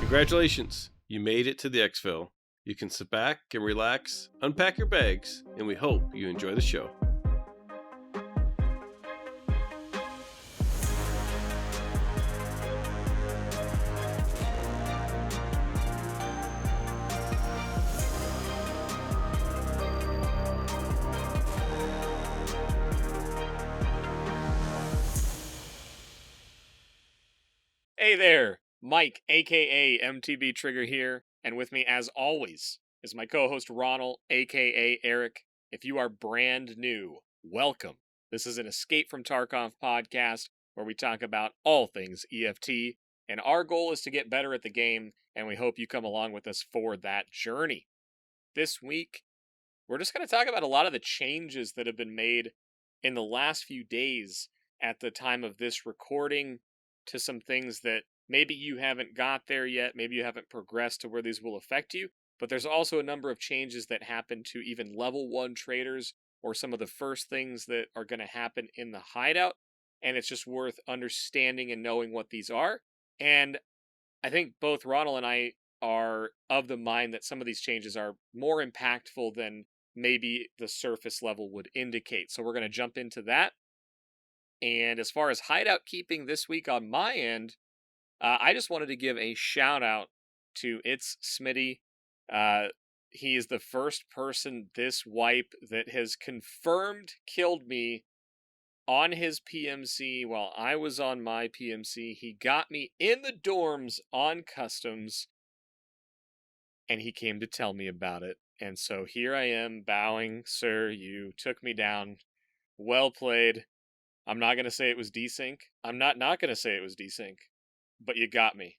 Congratulations, you made it to the EXFIL. You can sit back and relax, unpack your bags, and we hope you enjoy the show. Hey there, Mike, aka MTBtrigger here, and with me as always is my co-host Ronal, aka Eric. If you are brand new, welcome. This is an Escape from Tarkov podcast where we talk about all things EFT, and our goal is to get better at the game, and we hope you come along with us for that journey. This week, we're just going to talk about a lot of the changes that have been made in the last few days at the time of this recording, to some things that maybe you haven't got there yet, maybe you haven't progressed to where these will affect you, but there's also a number of changes that happen to even level 1 traders, or some of the first things that are going to happen in the hideout, and it's just worth understanding and knowing what these are. And I think both Ronald and I are of the mind that some of these changes are more impactful than maybe the surface level would indicate, so we're going to jump into that. And as far as hideout keeping this week on my end, I just wanted to give a shout out to ItzSmitty. He is the first person this wipe that has confirmed killed me on his PMC while I was on my PMC. He got me in the dorms on customs, and he came to tell me about it. And so here I am bowing, sir, you took me down. Well played. I'm not going to say it was desync. I'm not going to say it was desync, but you got me.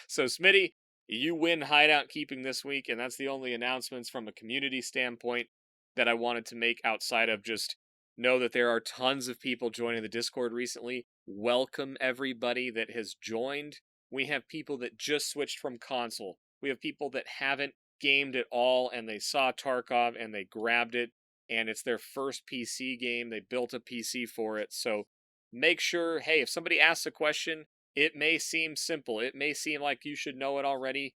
So, Smitty, you win hideout keeping this week, and that's the only announcements from a community standpoint that I wanted to make outside of just know that there are tons of people joining the Discord recently. Welcome everybody that has joined. We have people that just switched from console. We have people that haven't gamed at all, and they saw Tarkov and they grabbed it. And it's their first PC game. They built a PC for it. So make sure, hey, if somebody asks a question, it may seem simple. It may seem like you should know it already.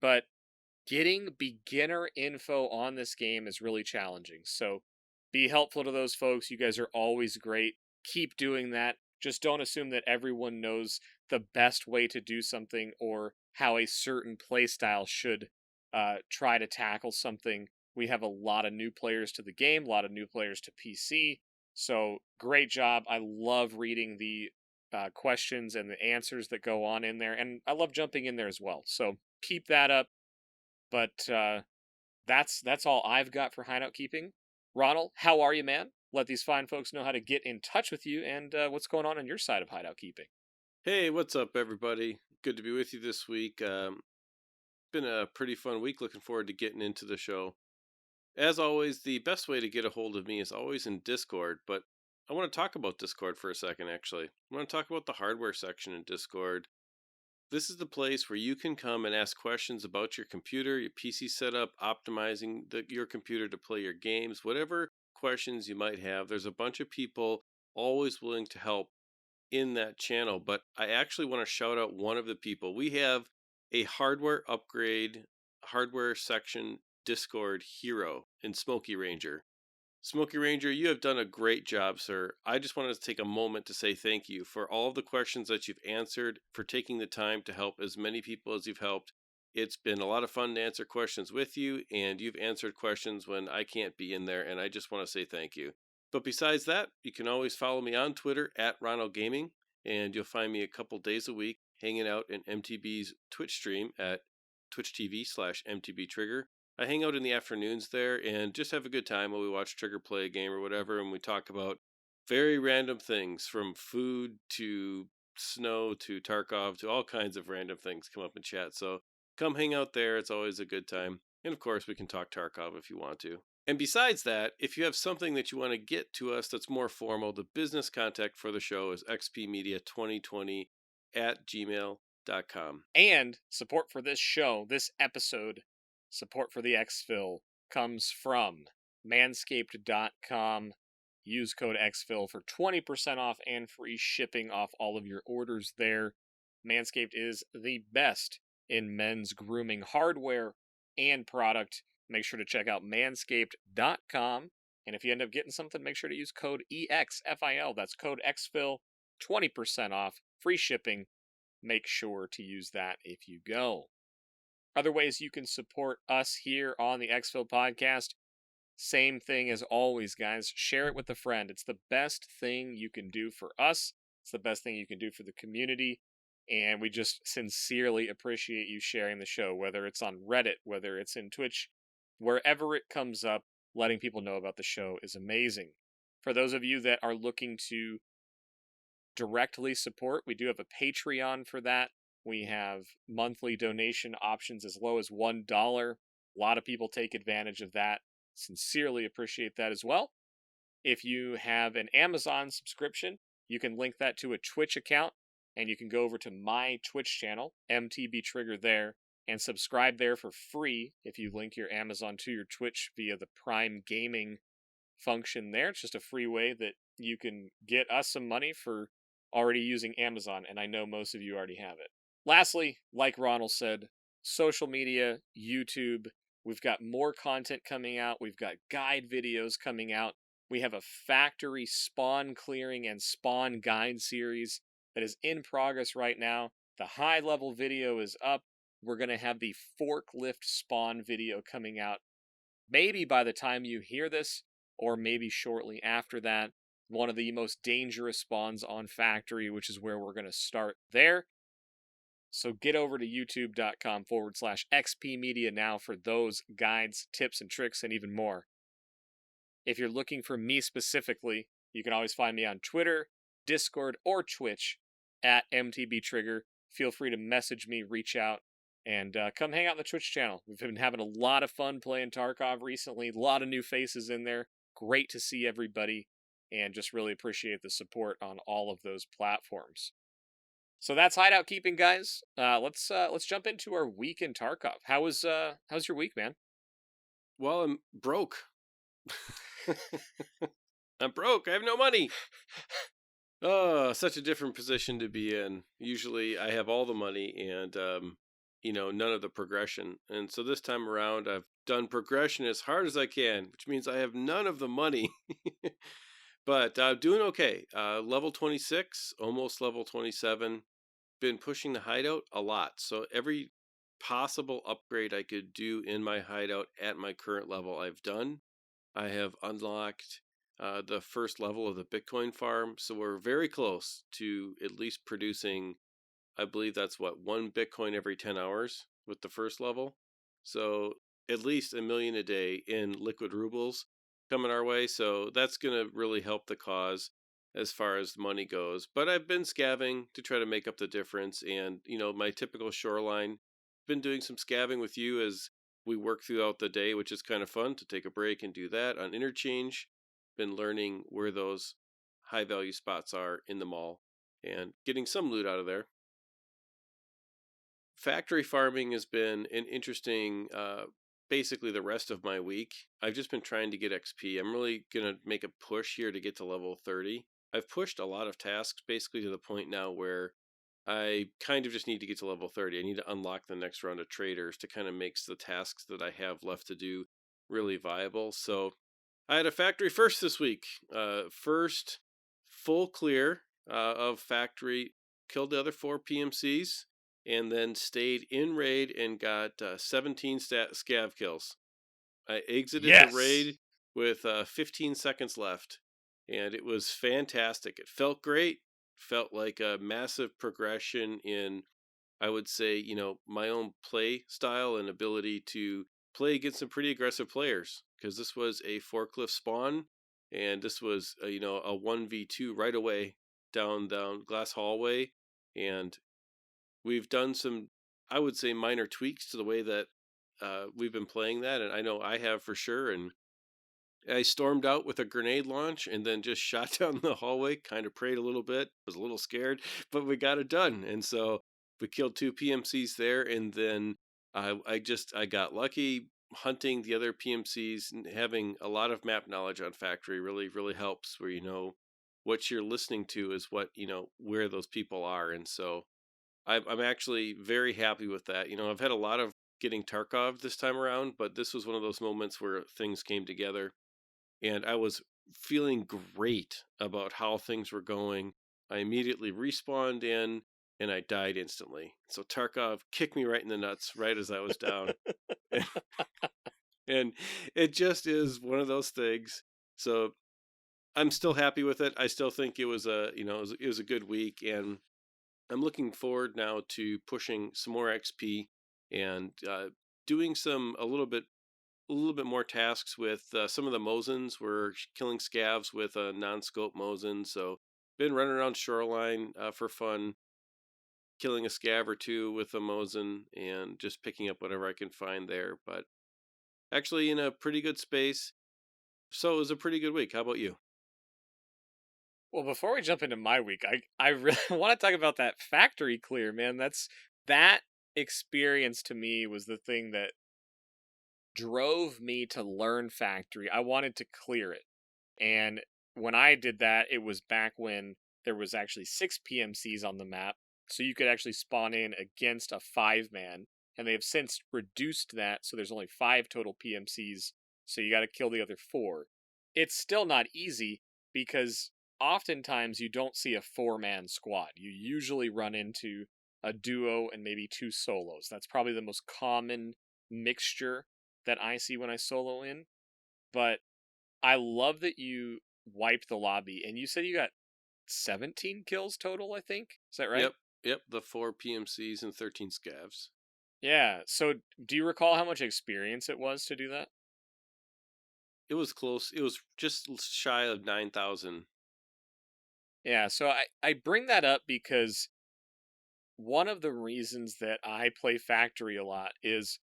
But getting beginner info on this game is really challenging. So be helpful to those folks. You guys are always great. Keep doing that. Just don't assume that everyone knows the best way to do something or how a certain playstyle should try to tackle something. We have a lot of new players to the game, a lot of new players to PC, so great job. I love reading the questions and the answers that go on in there, and I love jumping in there as well, so keep that up. But that's all I've got for hideout keeping. Ronald, how are you, man? Let these fine folks know how to get in touch with you and what's going on your side of hideout keeping. Hey, what's up, everybody? Good to be with you this week. Been a pretty fun week. Looking forward to getting into the show. As always, the best way to get a hold of me is always in Discord, but I want to talk about Discord for a second, actually. I want to talk about the hardware section in Discord. This is the place where you can come and ask questions about your computer, your PC setup, optimizing your computer to play your games, whatever questions you might have. There's a bunch of people always willing to help in that channel, but I actually want to shout out one of the people. We have a hardware upgrade, hardware section Discord hero in SmokeyRanger. SmokeyRanger, you have done a great job, sir. I just wanted to take a moment to say thank you for all of the questions that you've answered, for taking the time to help as many people as you've helped. It's been a lot of fun to answer questions with you, and you've answered questions when I can't be in there, and I just want to say thank you. But besides that, you can always follow me on Twitter at Ronalgaming, and you'll find me a couple days a week hanging out in MTB's Twitch stream at twitch.tv/MTBtrigger. I hang out in the afternoons there and just have a good time while we watch Trigger play a game or whatever, and we talk about very random things, from food to snow to Tarkov to all kinds of random things come up in chat. So come hang out there. It's always a good time. And of course, we can talk Tarkov if you want to. And besides that, if you have something that you want to get to us that's more formal, the business contact for the show is xpmedia2020@gmail.com. And support for this show, this episode, support for the EXFIL comes from manscaped.com. Use code EXFIL for 20% off and free shipping off all of your orders there. Manscaped is the best in men's grooming hardware and product. Make sure to check out manscaped.com. And if you end up getting something, make sure to use code EXFIL. That's code EXFIL, 20% off, free shipping. Make sure to use that if you go. Other ways you can support us here on the EXFIL podcast. Same thing as always, guys. Share it with a friend. It's the best thing you can do for us. It's the best thing you can do for the community. And we just sincerely appreciate you sharing the show, whether it's on Reddit, whether it's in Twitch, wherever it comes up. Letting people know about the show is amazing. For those of you that are looking to directly support, we do have a Patreon for that. We have monthly donation options as low as $1. A lot of people take advantage of that. Sincerely appreciate that as well. If you have an Amazon subscription, you can link that to a Twitch account, and you can go over to my Twitch channel, MTBtrigger there, and subscribe there for free if you link your Amazon to your Twitch via the Prime Gaming function there. It's just a free way that you can get us some money for already using Amazon, and I know most of you already have it. Lastly, like Ronal said, social media, YouTube, we've got more content coming out. We've got guide videos coming out. We have a factory spawn clearing and spawn guide series that is in progress right now. The high-level video is up. We're going to have the forklift spawn video coming out maybe by the time you hear this, or maybe shortly after that. One of the most dangerous spawns on factory, which is where we're going to start there. So get over to youtube.com/XP Media now for those guides, tips, and tricks, and even more. If you're looking for me specifically, you can always find me on Twitter, Discord, or Twitch at MTBtrigger. Feel free to message me, reach out, and come hang out on the Twitch channel. We've been having a lot of fun playing Tarkov recently. A lot of new faces in there. Great to see everybody, and just really appreciate the support on all of those platforms. So that's hideout keeping, guys. Let's jump into our week in Tarkov. How's your week, man? Well, I'm broke. I'm broke. I have no money. Oh, such a different position to be in. Usually I have all the money and, none of the progression. And so this time around, I've done progression as hard as I can, which means I have none of the money. But doing okay. Level 26, almost level 27. Been pushing the hideout a lot. So every possible upgrade I could do in my hideout at my current level, I've done. I have unlocked the first level of the Bitcoin farm. So we're very close to at least producing, I believe that's what, 1 Bitcoin every 10 hours with the first level. So at least 1 million a day in liquid rubles coming our way. So that's going to really help the cause as far as money goes. But I've been scavving to try to make up the difference. And, my typical shoreline, been doing some scavving with you as we work throughout the day, which is kind of fun to take a break and do that. On interchange, been learning where those high value spots are in the mall and getting some loot out of there. Factory farming has been an interesting, basically the rest of my week. I've just been trying to get XP. I'm really going to make a push here to get to level 30. I've pushed a lot of tasks basically to the point now where I kind of just need to get to level 30. I need to unlock the next round of traders to kind of make the tasks that I have left to do really viable. So I had a factory first this week. First full clear of factory, killed the other 4 PMCs, and then stayed in raid and got 17 scav kills. I exited the raid with 15 seconds left, and it was fantastic. It felt great. Felt like a massive progression in, I would say, my own play style and ability to play against some pretty aggressive players, because this was a forklift spawn and this was a 1v2 right away down glass hallway, and we've done some, I would say, minor tweaks to the way that we've been playing that, and I know I have for sure. And I stormed out with a grenade launch and then just shot down the hallway, kind of prayed a little bit, was a little scared, but we got it done. And so we killed 2 PMCs there, and then I got lucky hunting the other PMCs, and having a lot of map knowledge on factory really, really helps, where what you're listening to is what, where those people are. And so I'm actually very happy with that. I've had a lot of getting Tarkov this time around, but this was one of those moments where things came together, and I was feeling great about how things were going. I immediately respawned in, and I died instantly. So Tarkov kicked me right in the nuts right as I was down. And it just is one of those things. So I'm still happy with it. I still think it was it was a good week, and I'm looking forward now to pushing some more XP and doing a little bit more tasks with some of the Mosins. We're killing scavs with a non-scope Mosin, so been running around shoreline for fun, killing a scav or two with a Mosin, and just picking up whatever I can find there. But actually, in a pretty good space. So it was a pretty good week. How about you? Well, before we jump into my week, I really want to talk about that factory clear, man. That experience to me was the thing that drove me to learn factory. I wanted to clear it. And when I did that, it was back when there was actually 6 PMCs on the map, so you could actually spawn in against a 5-man, and they have since reduced that so there's only 5 total PMCs, so you got to kill the other 4. It's still not easy because oftentimes you don't see a 4-man squad. You usually run into a duo and maybe 2 solos. That's probably the most common mixture that I see when I solo in. But I love that you wiped the lobby, and you said you got 17 kills total, I think. Is that right? Yep, yep. The 4 PMCs and 13 scavs. Yeah. So, do you recall how much experience it was to do that? It was close. It was just shy of 9,000. Yeah. So, I bring that up because one of the reasons that I play Factory a lot is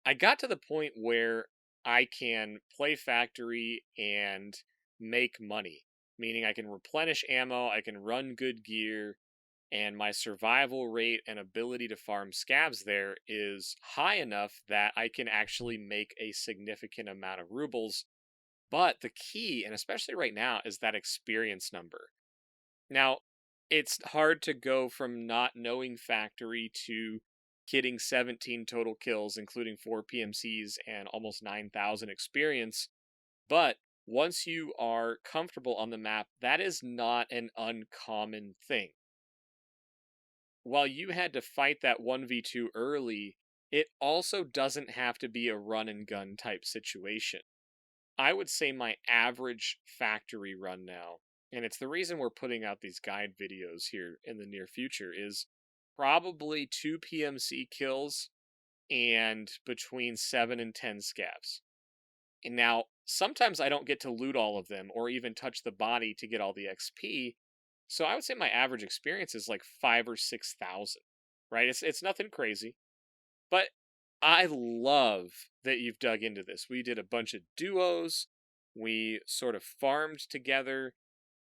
I got to the point where I can play Factory and make money, meaning I can replenish ammo, I can run good gear, and my survival rate and ability to farm scabs there is high enough that I can actually make a significant amount of rubles. But the key, and especially right now, is that experience number. Now, it's hard to go from not knowing factory to getting 17 total kills, including 4 PMCs and almost 9,000 experience. But once you are comfortable on the map, that is not an uncommon thing. While you had to fight that 1v2 early, it also doesn't have to be a run and gun type situation. I would say my average factory run now, and it's the reason we're putting out these guide videos here in the near future, is probably 2 PMC kills and between 7 and 10 scavs. And now, sometimes I don't get to loot all of them or even touch the body to get all the XP. So I would say my average experience is like 5 or 6,000, right? It's nothing crazy, but I love that you've dug into this. We did a bunch of duos, we sort of farmed together,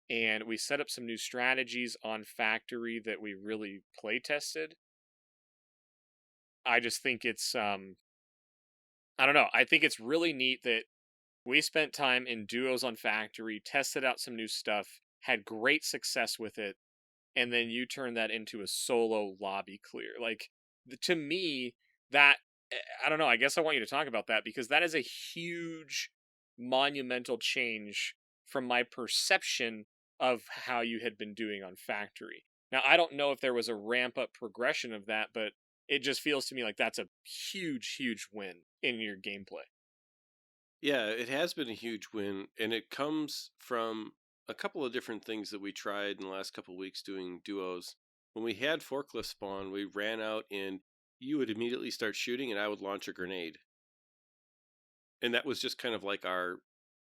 and we set up some new strategies on Factory that we really play tested. I just think it's I don't know. I think it's really neat that we spent time in duos on Factory, tested out some new stuff, had great success with it, and then you turn that into a solo lobby clear. Like, to me, that, I don't know, I guess I want you to talk about that because that is a huge, monumental change from my perception of how you had been doing on Factory. Now, I don't know if there was a ramp up progression of that, but it just feels to me like that's a huge, huge win in your gameplay. Yeah, it has been a huge win, and it comes from a couple of different things that we tried in the last couple of weeks doing duos. When we had forklift spawn, we ran out and you would immediately start shooting, and I would launch a grenade. And that was just kind of like our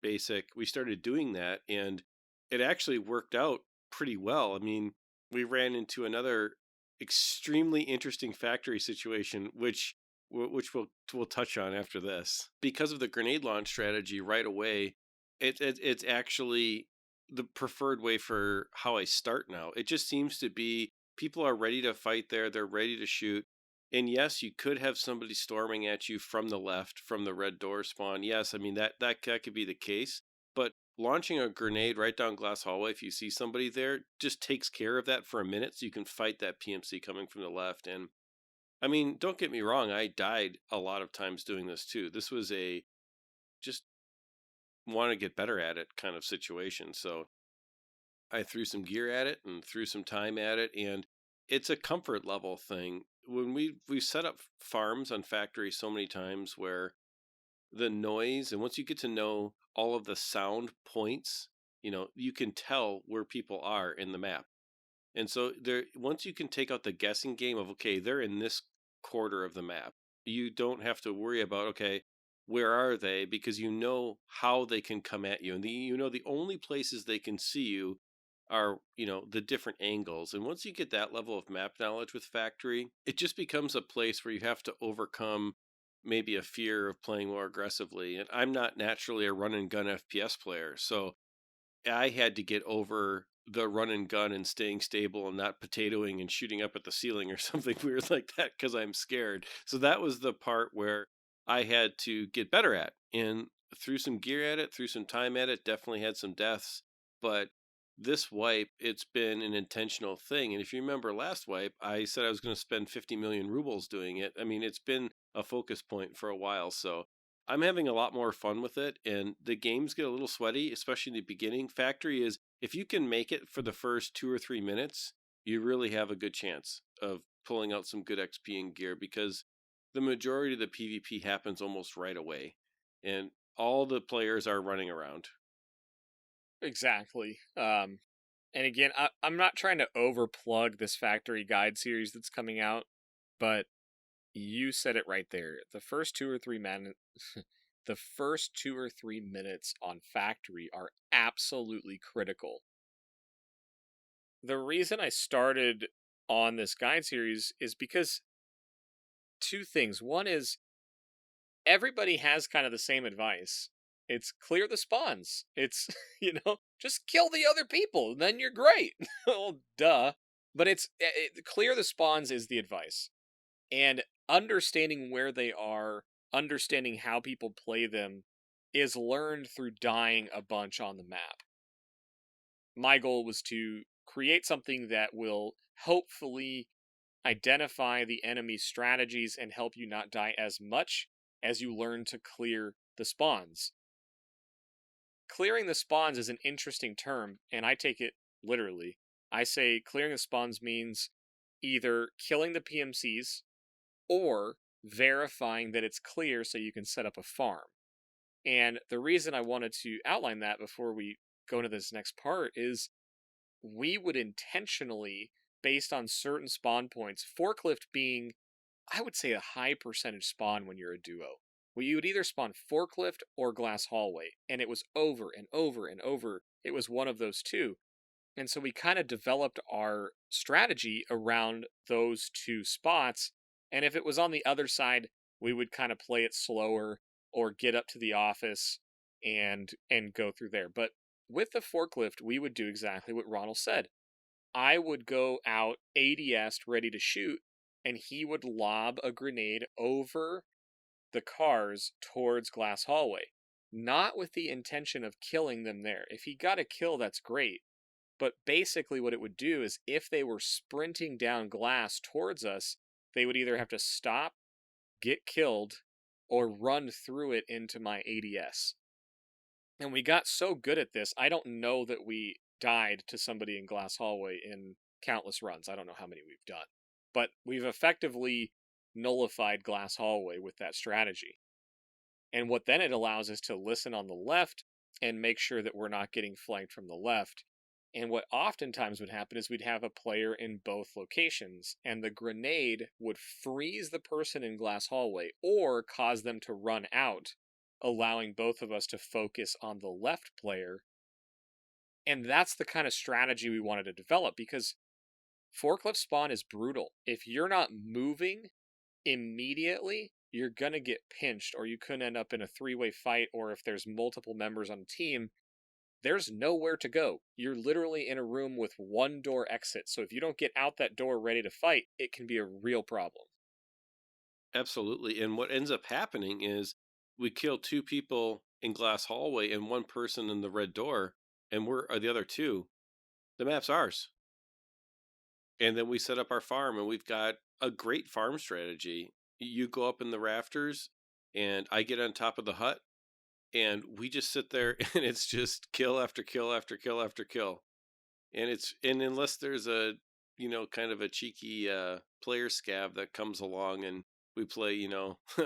basic. We started doing that, and it actually worked out pretty well. I mean, we ran into another extremely interesting factory situation, which we'll touch on after this. Because of the grenade launch strategy right away, it's actually the preferred way for how I start now. It just seems to be people are ready to fight there, they're ready to shoot. And yes, you could have somebody storming at you from the left, from the red door spawn. Yes, I mean that could be the case. But launching a grenade right down glass hallway, if you see somebody there, just takes care of that for a minute so you can fight that PMC coming from the left. And I mean, don't get me wrong, I died a lot of times doing this too. This was a just want to get better at it kind of situation. So I threw some gear at it and threw some time at it, and it's a comfort level thing. When we've set up farms on factory so many times where the noise, and once you get to know all of the sound points, you can tell where people are in the map. And so there, once you can take out the guessing game of, okay, they're in this quarter of the map, you don't have to worry about, okay, where are they? Because you know how they can come at you. And the only places they can see you are, the different angles. And once you get that level of map knowledge with Factory, it just becomes a place where you have to overcome maybe a fear of playing more aggressively. And I'm not naturally a run and gun FPS player. So I had to get over the run and gun and staying stable and not potatoing and shooting up at the ceiling or something weird like that because I'm scared. So that was the part where I had to get better at, and threw some gear at it, threw some time at it, definitely had some deaths. But this wipe, it's been an intentional thing. And if you remember last wipe, I said I was going to spend 50 million rubles doing it. I mean, it's been a focus point for a while. So I'm having a lot more fun with it, and the games get a little sweaty, especially in the beginning. Factory is, if you can make it for the first 2 or 3 minutes, you really have a good chance of pulling out some good XP and gear, because the majority of the PvP happens almost right away, and all the players are running around. Exactly. And again, I'm not trying to overplug this factory guide series that's coming out, but you said it right there. The first 2 or 3 minutes on factory are absolutely critical. The reason I started on this guide series is because two things. One is everybody has kind of the same advice. It's clear the spawns. It's, just kill the other people, then you're great. Well, duh. But clear the spawns is the advice. And understanding where they are, understanding how people play them, is learned through dying a bunch on the map. My goal was to create something that will hopefully identify the enemy's strategies and help you not die as much as you learn to clear the spawns. Clearing the spawns is an interesting term, and I take it literally. I say clearing the spawns means either killing the PMCs or verifying that it's clear so you can set up a farm. And the reason I wanted to outline that before we go into this next part is we would intentionally, based on certain spawn points, forklift being, I would say, a high percentage spawn when you're a duo. Well, you would either spawn forklift or glass hallway, and it was over and over and over. It was one of those two. And so we kind of developed our strategy around those two spots. And if it was on the other side, we would kind of play it slower or get up to the office and go through there. But with the forklift, we would do exactly what Ronal said. I would go out ADS ready to shoot, and he would lob a grenade over the cars towards glass hallway, not with the intention of killing them there. If he got a kill, that's great. But basically what it would do is if they were sprinting down glass towards us, they would either have to stop, get killed, or run through it into my ADS. And we got so good at this, I don't know that we died to somebody in glass hallway in countless runs. I don't know how many we've done. But we've effectively nullified glass hallway with that strategy. And what then it allows us to listen on the left and make sure that we're not getting flanked from the left. And what oftentimes would happen is we'd have a player in both locations, and the grenade would freeze the person in glass hallway or cause them to run out, allowing both of us to focus on the left player. And that's the kind of strategy we wanted to develop, because forklift spawn is brutal. If you're not moving immediately, you're going to get pinched, or you could end up in a three-way fight, or if there's multiple members on a team, there's nowhere to go. You're literally in a room with one door exit. So if you don't get out that door ready to fight, it can be a real problem. Absolutely. And what ends up happening is we kill two people in glass hallway and one person in the red door, and we're the other two, the map's ours. And then we set up our farm, and we've got a great farm strategy. You go up in the rafters, and I get on top of the hut, and we just sit there, and it's just kill after kill after kill after kill. And unless there's a kind of a cheeky player scav that comes along, and we play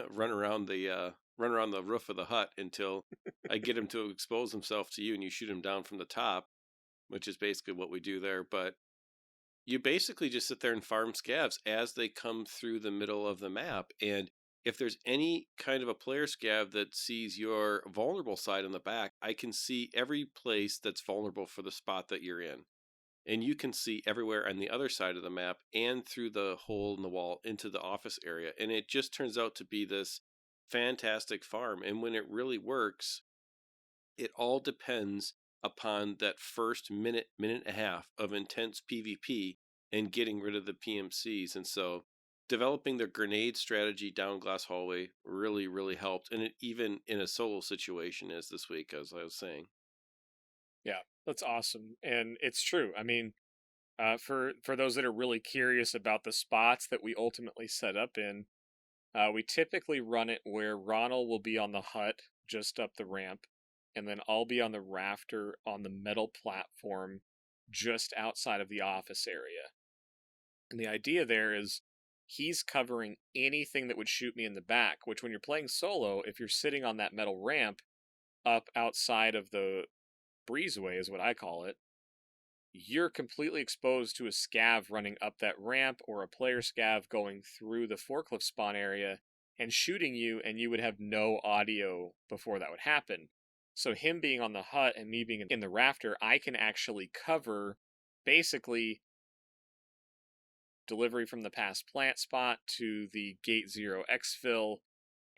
run around the roof of the hut until I get him to expose himself to you, and you shoot him down from the top, which is basically what we do there. But you basically just sit there and farm scavs as they come through the middle of the map. And if there's any kind of a player scav that sees your vulnerable side in the back, I can see every place that's vulnerable for the spot that you're in. And you can see everywhere on the other side of the map and through the hole in the wall into the office area. And it just turns out to be this fantastic farm. And when it really works, it all depends upon that first minute, minute and a half of intense PvP and getting rid of the PMCs. And so developing the grenade strategy down glass hallway really, really helped. And it even in a solo situation as this week, as I was saying. Yeah, that's awesome. And it's true. I mean, for those that are really curious about the spots that we ultimately set up in, we typically run it where Ronal will be on the hut just up the ramp, and then I'll be on the rafter on the metal platform just outside of the office area. And the idea there is he's covering anything that would shoot me in the back, which when you're playing solo, if you're sitting on that metal ramp up outside of the breezeway, is what I call it, you're completely exposed to a scav running up that ramp or a player scav going through the forklift spawn area and shooting you, and you would have no audio before that would happen. So him being on the hut and me being in the rafter, I can actually cover basically delivery from the past plant spot to the gate 0 EXFIL.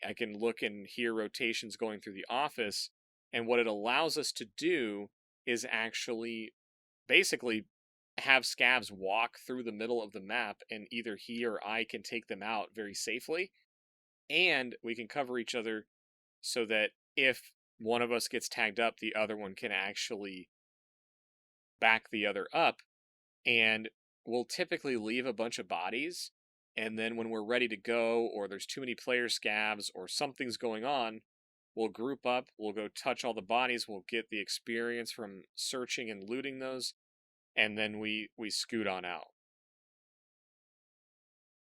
I can look and hear rotations going through the office, and what it allows us to do is actually basically have scavs walk through the middle of the map, and either he or I can take them out very safely, and we can cover each other so that if one of us gets tagged up, the other one can actually back the other up. And we'll typically leave a bunch of bodies, and then when we're ready to go, or there's too many player scavs or something's going on, we'll group up, we'll go touch all the bodies, we'll get the experience from searching and looting those, and then we scoot on out.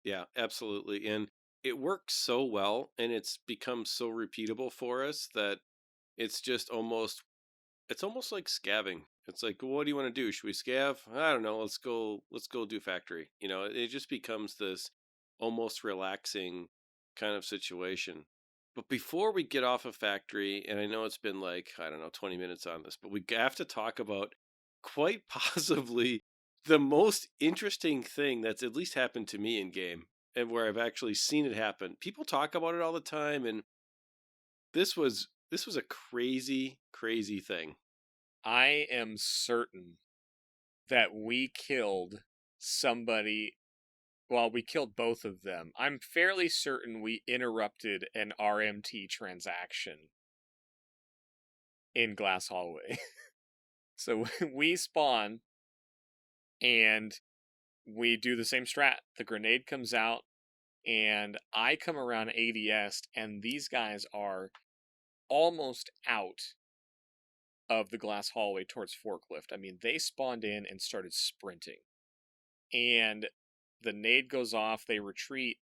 Yeah, absolutely. And it works so well, and it's become so repeatable for us that it's just it's almost like scavving. It's like, what do you want to do? Should we scav? I don't know. Let's go do factory. It just becomes this almost relaxing kind of situation. But before we get off of factory, and I know it's been like, I don't know, 20 minutes on this, but we have to talk about quite possibly the most interesting thing that's at least happened to me in game, and where I've actually seen it happen. People talk about it all the time, and this was a crazy, crazy thing. I am certain that we killed somebody. Well, we killed both of them. I'm fairly certain we interrupted an RMT transaction in Glass Hallway. So we spawn and we do the same strat. The grenade comes out and I come around ADS, and these guys are almost out of the glass hallway towards forklift. I mean, they spawned in and started sprinting. And the nade goes off, they retreat,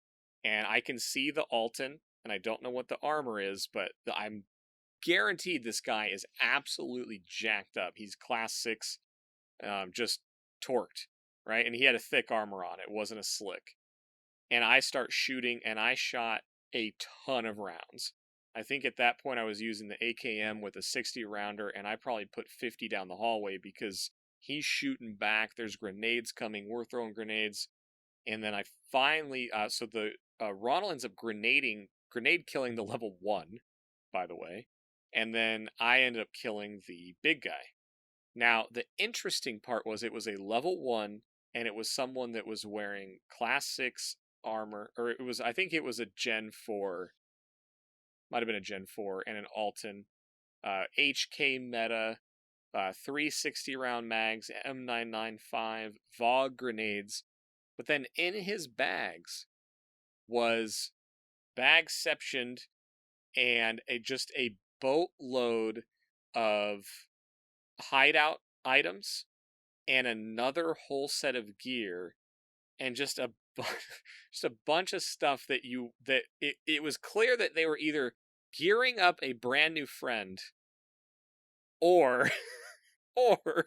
and I can see the Alton, and I don't know what the armor is, but I'm guaranteed this guy is absolutely jacked up. He's class 6, just torqued, right? And he had a thick armor on. It wasn't a slick. And I start shooting, and I shot a ton of rounds. I think at that point I was using the AKM with a 60 rounder, and I probably put 50 down the hallway because he's shooting back. There's grenades coming. We're throwing grenades. And then I finally, so the Ronal ends up grenade killing the level 1, by the way. And then I ended up killing the big guy. Now, the interesting part was it was a level 1, and it was someone that was wearing class 6 armor, or I think it was a Gen 4, might have been a Gen 4, and an Alton. HK meta, 360 round mags, M995, VOG grenades. But then in his bags was bagceptioned and just a boatload of hideout items and another whole set of gear and just a just a bunch of stuff that it was clear that they were either gearing up a brand new friend or or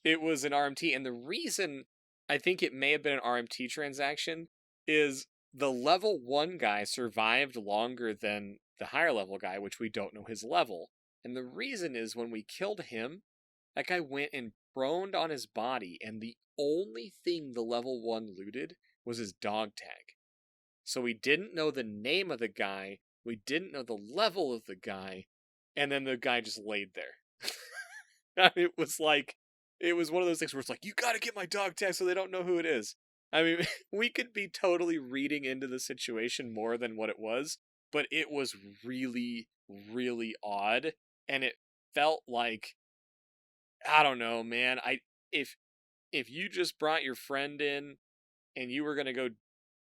it was an RMT. And the reason I think it may have been an RMT transaction is the level 1 guy survived longer than the higher level guy, which we don't know his level. And the reason is when we killed him, that guy went and proned on his body, and the only thing the level 1 looted was his dog tag. So we didn't know the name of the guy, we didn't know the level of the guy, and then the guy just laid there. It was one of those things where it's like, you gotta get my dog tag so they don't know who it is. I mean, we could be totally reading into the situation more than what it was, but it was really, really odd, and it felt like, I don't know, man. If you just brought your friend in and you were gonna go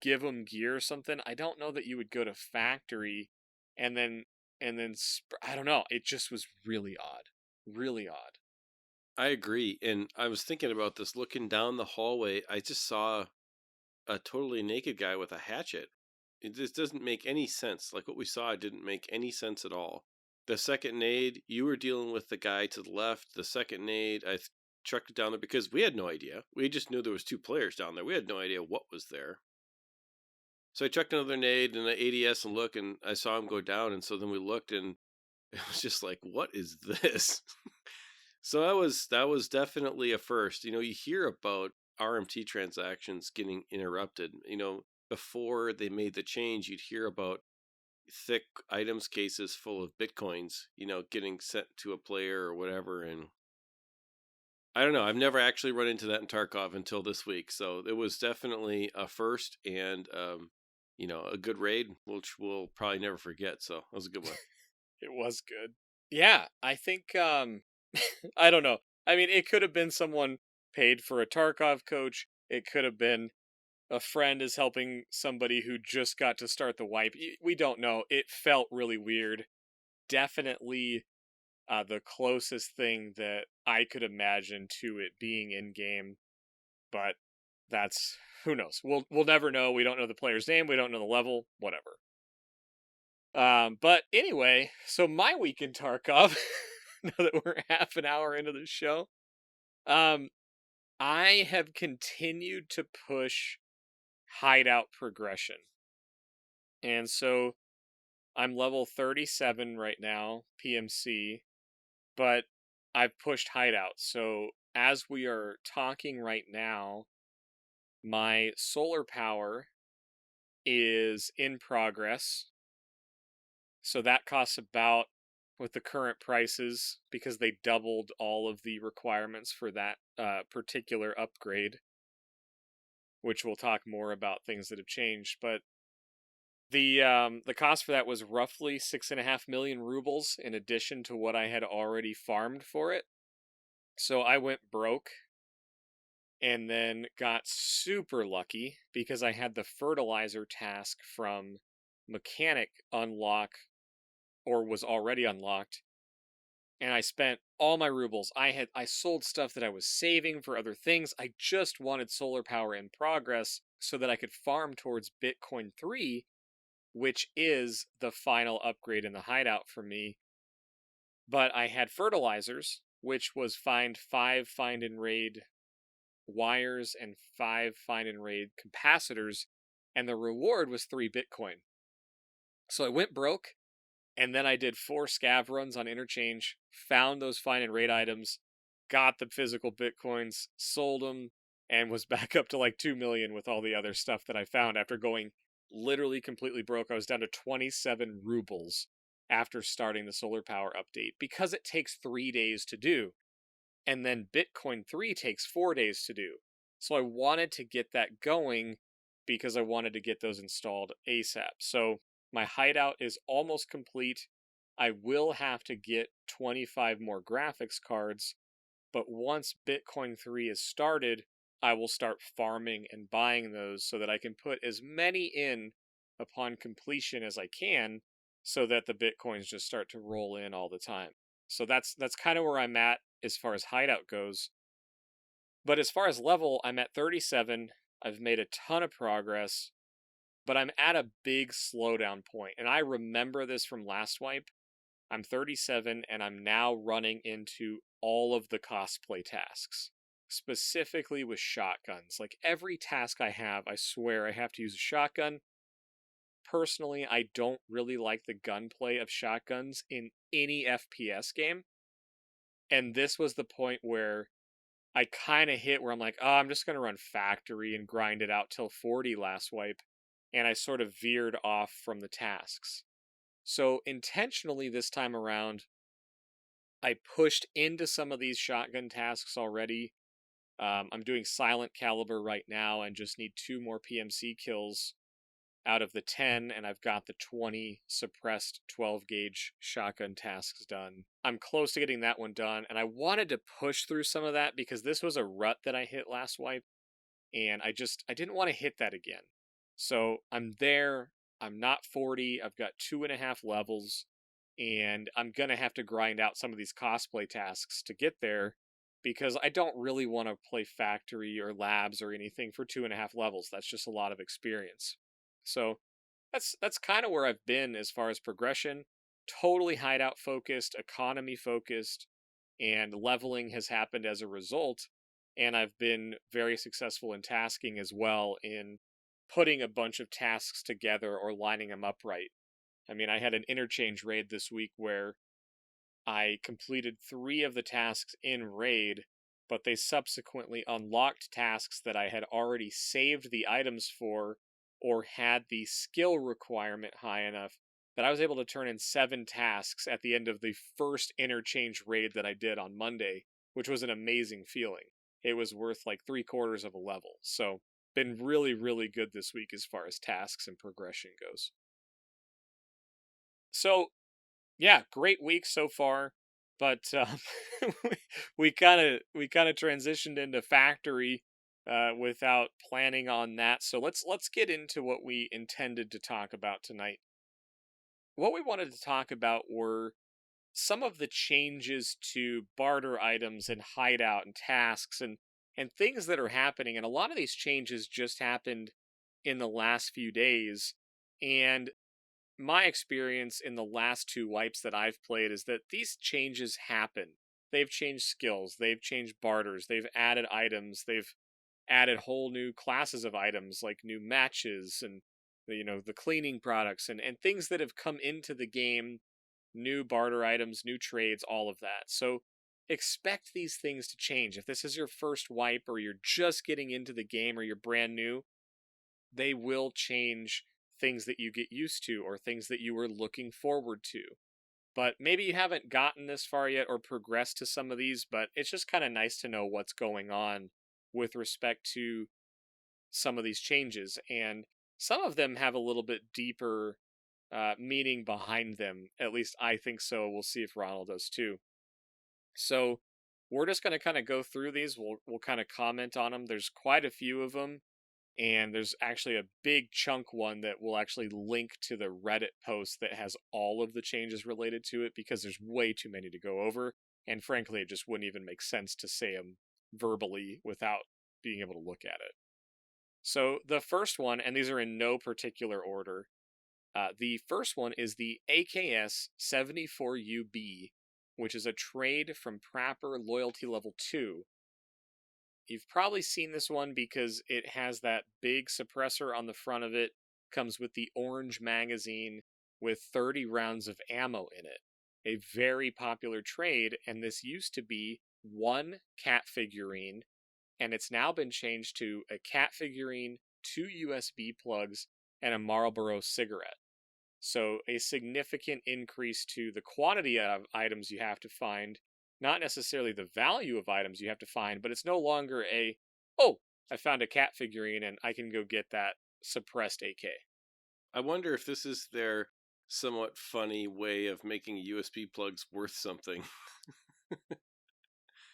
give him gear or something, I don't know that you would go to factory and then I don't know. It just was really odd, really odd. I agree. And I was thinking about this looking down the hallway. I just saw a totally naked guy with a hatchet. It just doesn't make any sense. Like what we saw didn't make any sense at all. The second nade, you were dealing with the guy to the left. The second nade, I trucked it down there because we had no idea. We just knew there was 2 players down there. We had no idea what was there. So I chucked another nade and the ADS and look, and I saw him go down. And so then we looked, and it was just like, what is this? So that was definitely a first. You hear about RMT transactions getting interrupted. Before they made the change, you'd hear about thick items cases full of bitcoins, getting sent to a player or whatever. And I don't know. I've never actually run into that in Tarkov until this week. So it was definitely a first and, a good raid, which we'll probably never forget. So that was a good one. It was good. Yeah, I think, I don't know. I mean, it could have been someone paid for a Tarkov coach. It could have been a friend is helping somebody who just got to start the wipe. We don't know. It felt really weird. Definitely the closest thing that I could imagine to it being in game, but that's, who knows. We'll never know. We don't know the player's name. We don't know the level. Whatever. But anyway, so my week in Tarkov. Now that we're half an hour into the show, I have continued to push hideout progression. And so I'm level 37 right now, PMC, but I've pushed hideout. So as we are talking right now, my solar power is in progress. So that costs about, with the current prices, because they doubled all of the requirements for that particular upgrade, which we'll talk more about things that have changed. But the cost for that was roughly 6.5 million rubles in addition to what I had already farmed for it. So I went broke and then got super lucky because I had the fertilizer task from Mechanic unlock, or was already unlocked, and I spent all my rubles. I sold stuff that I was saving for other things. I just wanted solar power in progress so that I could farm towards Bitcoin 3, which is the final upgrade in the hideout for me. But I had fertilizers, which was find 5 find and raid wires and 5 find and raid capacitors, and the reward was 3 Bitcoin. So I went broke, and then I did 4 scav runs on Interchange, found those find and raid items, got the physical Bitcoins, sold them, and was back up to like 2 million with all the other stuff that I found after going literally completely broke. I was down to 27 rubles after starting the solar power update because it takes 3 days to do. And then Bitcoin 3 takes 4 days to do. So I wanted to get that going because I wanted to get those installed ASAP. So my hideout is almost complete. I will have to get 25 more graphics cards, but once Bitcoin 3 is started, I will start farming and buying those so that I can put as many in upon completion as I can, so that the Bitcoins just start to roll in all the time. So that's kind of where I'm at as far as hideout goes. But as far as level, I'm at 37. I've made a ton of progress, but I'm at a big slowdown point. And I remember this from last wipe. I'm 37 and I'm now running into all of the cosplay tasks, specifically with shotguns. Like every task I have, I swear I have to use a shotgun. Personally, I don't really like the gunplay of shotguns in any FPS game. And this was the point where I kind of hit where I'm like, oh, I'm just going to run factory and grind it out till 40 last wipe. And I sort of veered off from the tasks. So intentionally this time around, I pushed into some of these shotgun tasks already. I'm doing silent caliber right now and just need 2 more PMC kills out of the 10, and I've got the 20 suppressed 12 gauge shotgun tasks done. I'm close to getting that one done, and I wanted to push through some of that because this was a rut that I hit last wipe, and I didn't want to hit that again. So I'm there. I'm not 40. I've got 2.5 levels, and I'm gonna have to grind out some of these cosplay tasks to get there because I don't really want to play factory or labs or anything for 2.5 levels. That's just a lot of experience. So that's kind of where I've been as far as progression. Totally hideout focused, economy focused, and leveling has happened as a result. And I've been very successful in tasking as well, in putting a bunch of tasks together or lining them up right. I mean, I had an interchange raid this week where I completed 3 of the tasks in raid, but they subsequently unlocked tasks that I had already saved the items for or had the skill requirement high enough that I was able to turn in 7 tasks at the end of the first interchange raid that I did on Monday, which was an amazing feeling. It was worth like 3/4 of a level. So, been really, really good this week as far as tasks and progression goes. So, yeah, great week so far, but we kind of transitioned into factory without planning on that. So let's get into what we intended to talk about tonight. What we wanted to talk about were some of the changes to barter items and hideout and tasks and things that are happening, and a lot of these changes just happened in the last few days. And my experience in the last 2 wipes that I've played is that these changes happen. They've changed skills, they've changed barters, they've added items, they've added whole new classes of items like new matches and the cleaning products and things that have come into the game, new barter items, new trades, all of that. So expect these things to change. If this is your first wipe or you're just getting into the game or you're brand new, they will change things that you get used to or things that you were looking forward to. But maybe you haven't gotten this far yet or progressed to some of these, but it's just kind of nice to know what's going on with respect to some of these changes. And some of them have a little bit deeper meaning behind them. At least I think so. We'll see if Ronald does too. So we're just going to kind of go through these. We'll kind of comment on them. There's quite a few of them. And there's actually a big chunk one that will actually link to the Reddit post that has all of the changes related to it because there's way too many to go over. And frankly, it just wouldn't even make sense to say them verbally without being able to look at it. So the first one, and these are in no particular order, the first one is the AKS 74UB, which is a trade from Prapper Loyalty Level 2. You've probably seen this one because it has that big suppressor on the front of it, comes with the orange magazine with 30 rounds of ammo in it. A very popular trade, and this used to be 1 cat figurine, and it's now been changed to a cat figurine, 2 USB plugs, and a Marlboro cigarette. So a significant increase to the quantity of items you have to find, not necessarily the value of items you have to find, but it's no longer I found a cat figurine and I can go get that suppressed AK. I wonder if this is their somewhat funny way of making USB plugs worth something.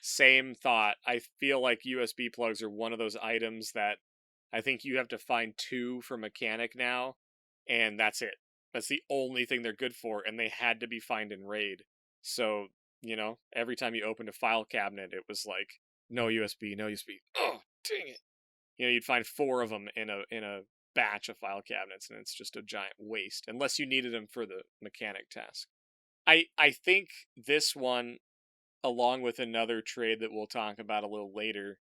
Same thought. I feel like USB plugs are one of those items that I think you have to find 2 for mechanic now, and that's it. That's the only thing they're good for, and they had to be found in raid. So, every time you opened a file cabinet, it was like, no USB, no USB. Oh, dang it. You'd find 4 of them in a batch of file cabinets, and it's just a giant waste, unless you needed them for the mechanic task. I think this one, along with another trade that we'll talk about a little later,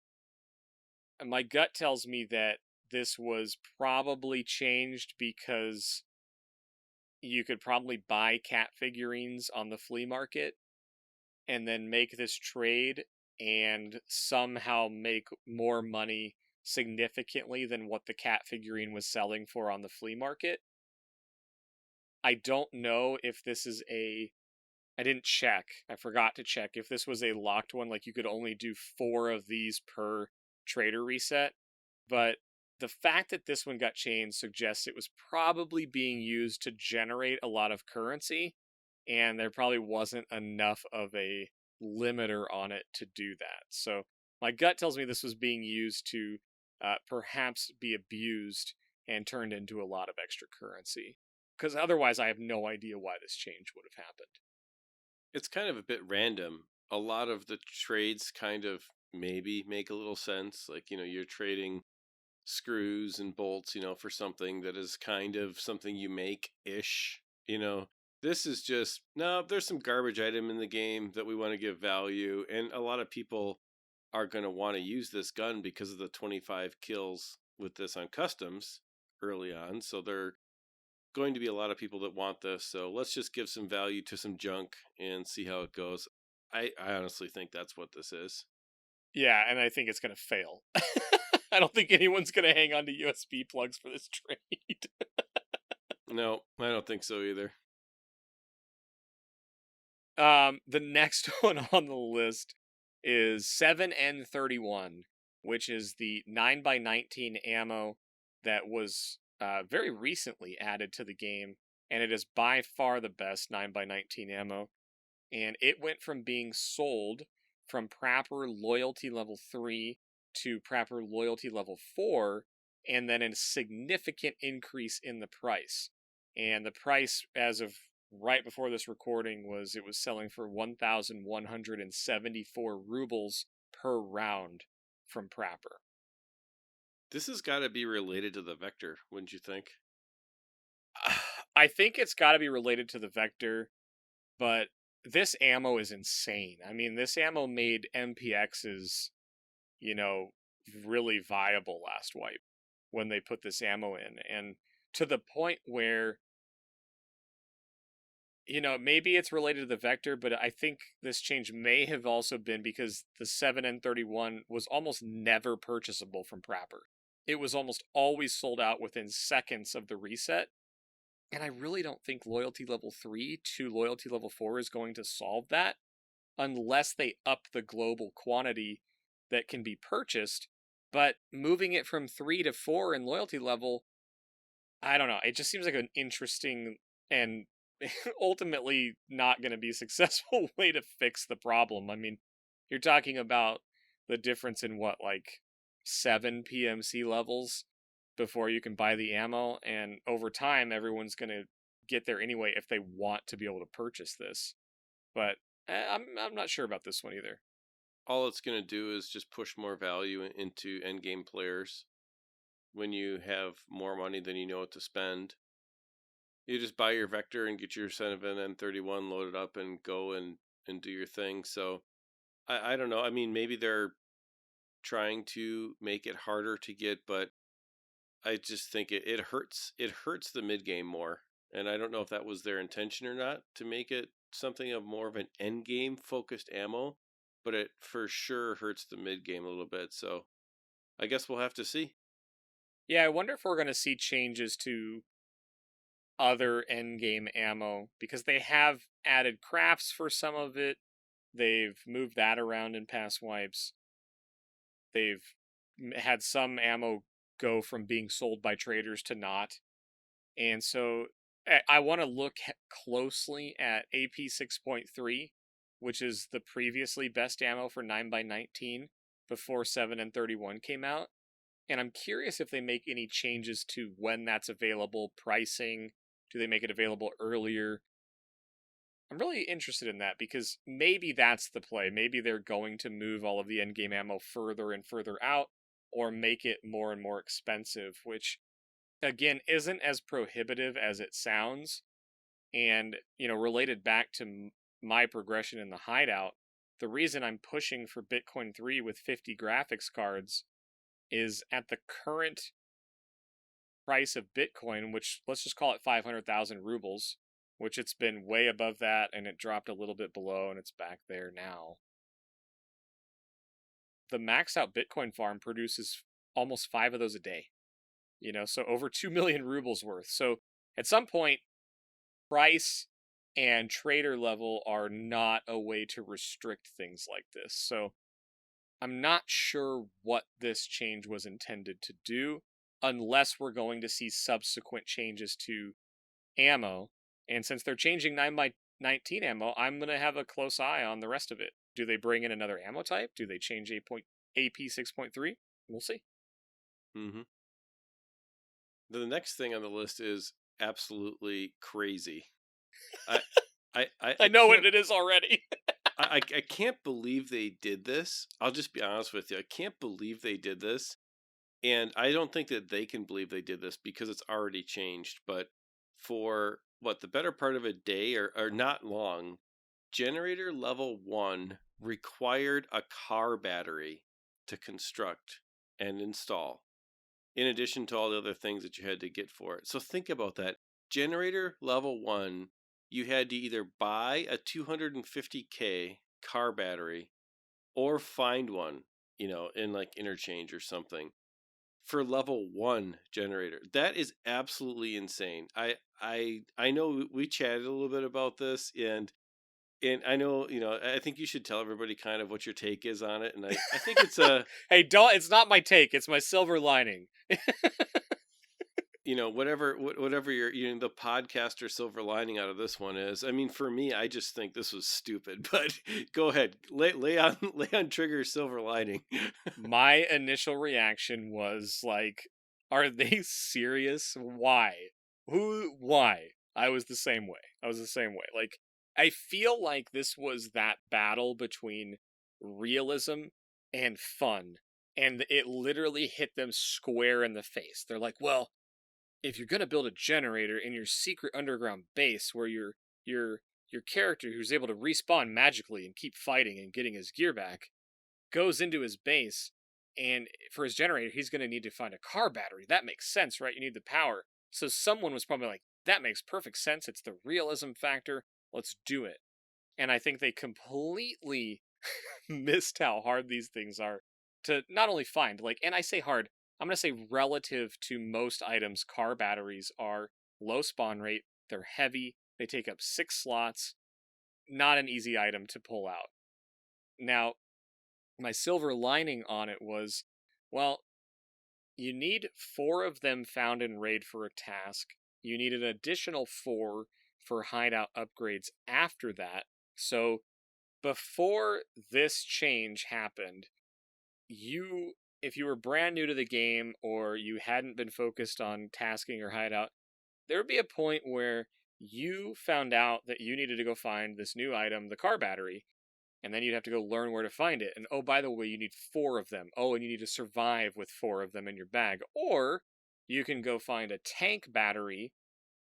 my gut tells me that this was probably changed because you could probably buy cat figurines on the flea market and then make this trade and somehow make more money significantly than what the cat figurine was selling for on the flea market. I don't know if this is I didn't check. I forgot to check if this was a locked one, like you could only do 4 of these per trader reset. But the fact that this one got changed suggests it was probably being used to generate a lot of currency, and there probably wasn't enough of a limiter on it to do that. So my gut tells me this was being used to perhaps be abused and turned into a lot of extra currency. Because otherwise, I have no idea why this change would have happened. It's kind of a bit random. A lot of the trades kind of maybe make a little sense. Like, you're trading screws and bolts, for something that is kind of something you make ish. This is just, no, there's some garbage item in the game that we want to give value. And a lot of people are going to want to use this gun because of the 25 kills with this on customs early on. So they're going to be a lot of people that want this. So let's just give some value to some junk and see how it goes. I honestly think that's what this is. Yeah, and I think it's going to fail. I don't think anyone's going to hang on to USB plugs for this trade. No, I don't think so either. The next one on the list is 7N31, which is the 9x19 ammo that was very recently added to the game, and it is by far the best 9x19 ammo. And it went from being sold from Prapor Loyalty Level 3 to Prapor Loyalty Level 4, and then a significant increase in the price. And the price, as of right before this recording, was selling for 1,174 rubles per round from Prapor. This has got to be related to the Vector, wouldn't you think? I think it's got to be related to the Vector, but this ammo is insane. I mean, this ammo made MPXs, really viable last wipe when they put this ammo in. And to the point where, maybe it's related to the Vector, but I think this change may have also been because the 7N31 was almost never purchasable from Prapor. It was almost always sold out within seconds of the reset. And I really don't think Loyalty Level 3 to Loyalty Level 4 is going to solve that unless they up the global quantity that can be purchased. But moving it from 3 to 4 in Loyalty Level, I don't know. It just seems like an interesting and ultimately not going to be a successful way to fix the problem. I mean, you're talking about the difference in 7 PMC levels before you can buy the ammo, and over time everyone's going to get there anyway if they want to be able to purchase this. But I'm not sure about this one either. All it's going to do is just push more value into endgame players. When you have more money than you know what to spend, you just buy your Vector and get your 7N31 loaded up and go and do your thing. So I don't know. I mean, maybe they're trying to make it harder to get, but I just think it hurts the mid game more. And I don't know if that was their intention or not, to make it something of more of an end game focused ammo, but it for sure hurts the mid game a little bit. So I guess we'll have to see. Yeah, I wonder if we're going to see changes to other end game ammo, because they have added crafts for some of it. They've moved that around in past wipes. They've had some ammo go from being sold by traders to not. And so I want to look closely at AP 6.3, which is the previously best ammo for 9x19 before 7 and 31 came out. And I'm curious if they make any changes to when that's available, pricing. Do they make it available earlier? I'm really interested in that because maybe that's the play. Maybe they're going to move all of the endgame ammo further and further out or make it more and more expensive, which, again, isn't as prohibitive as it sounds. And, related back to my progression in the hideout, the reason I'm pushing for Bitcoin 3 with 50 graphics cards is at the current price of Bitcoin, which let's just call it 500,000 rubles, which it's been way above that and it dropped a little bit below and it's back there now. The maxed out Bitcoin farm produces almost 5 of those a day, so over 2 million rubles worth. So at some point, price and trader level are not a way to restrict things like this. So I'm not sure what this change was intended to do, unless we're going to see subsequent changes to ammo. And since they're changing 9x19 ammo, I'm going to have a close eye on the rest of it. Do they bring in another ammo type? Do they change AP 6.3? We'll see. Mm-hmm. The next thing on the list is absolutely crazy. I know what it is already. I can't believe they did this. I'll just be honest with you. I can't believe they did this. And I don't think that they can believe they did this because it's already changed. But for the better part of a day or not long, generator level 1 required a car battery to construct and install, in addition to all the other things that you had to get for it. So think about that. Generator level 1, you had to either buy a 250K car battery or find one, in like interchange or something for level 1 generator. That is absolutely insane. I know we chatted a little bit about this, and I know, I think you should tell everybody kind of what your take is on it. And I think it's a hey, it's not my take, it's my silver lining. Whatever your the podcaster silver lining out of this one is. I mean, for me, I just think this was stupid. But go ahead, lay on Trigger's silver lining. My initial reaction was like, are they serious? Why? Why? I was the same way. Like, I feel like this was that battle between realism and fun, and it literally hit them square in the face. They're like, well, if you're gonna build a generator in your secret underground base where your character, who's able to respawn magically and keep fighting and getting his gear back, goes into his base, and for his generator, he's going to need to find a car battery. That makes sense, right? You need the power. So someone was probably like, that makes perfect sense. It's the realism factor. Let's do it. And I think they completely missed how hard these things are to not only find, and I say hard, I'm going to say relative to most items, car batteries are low spawn rate, they're heavy, they take up 6 slots, not an easy item to pull out. Now, my silver lining on it was, well, you need 4 of them found in raid for a task. You need an additional 4 for hideout upgrades after that. So before this change happened, if you were brand new to the game or you hadn't been focused on tasking or hideout, there would be a point where you found out that you needed to go find this new item, the car battery, and then you'd have to go learn where to find it. And oh, by the way, you need 4 of them. Oh, and you need to survive with 4 of them in your bag. Or you can go find a tank battery,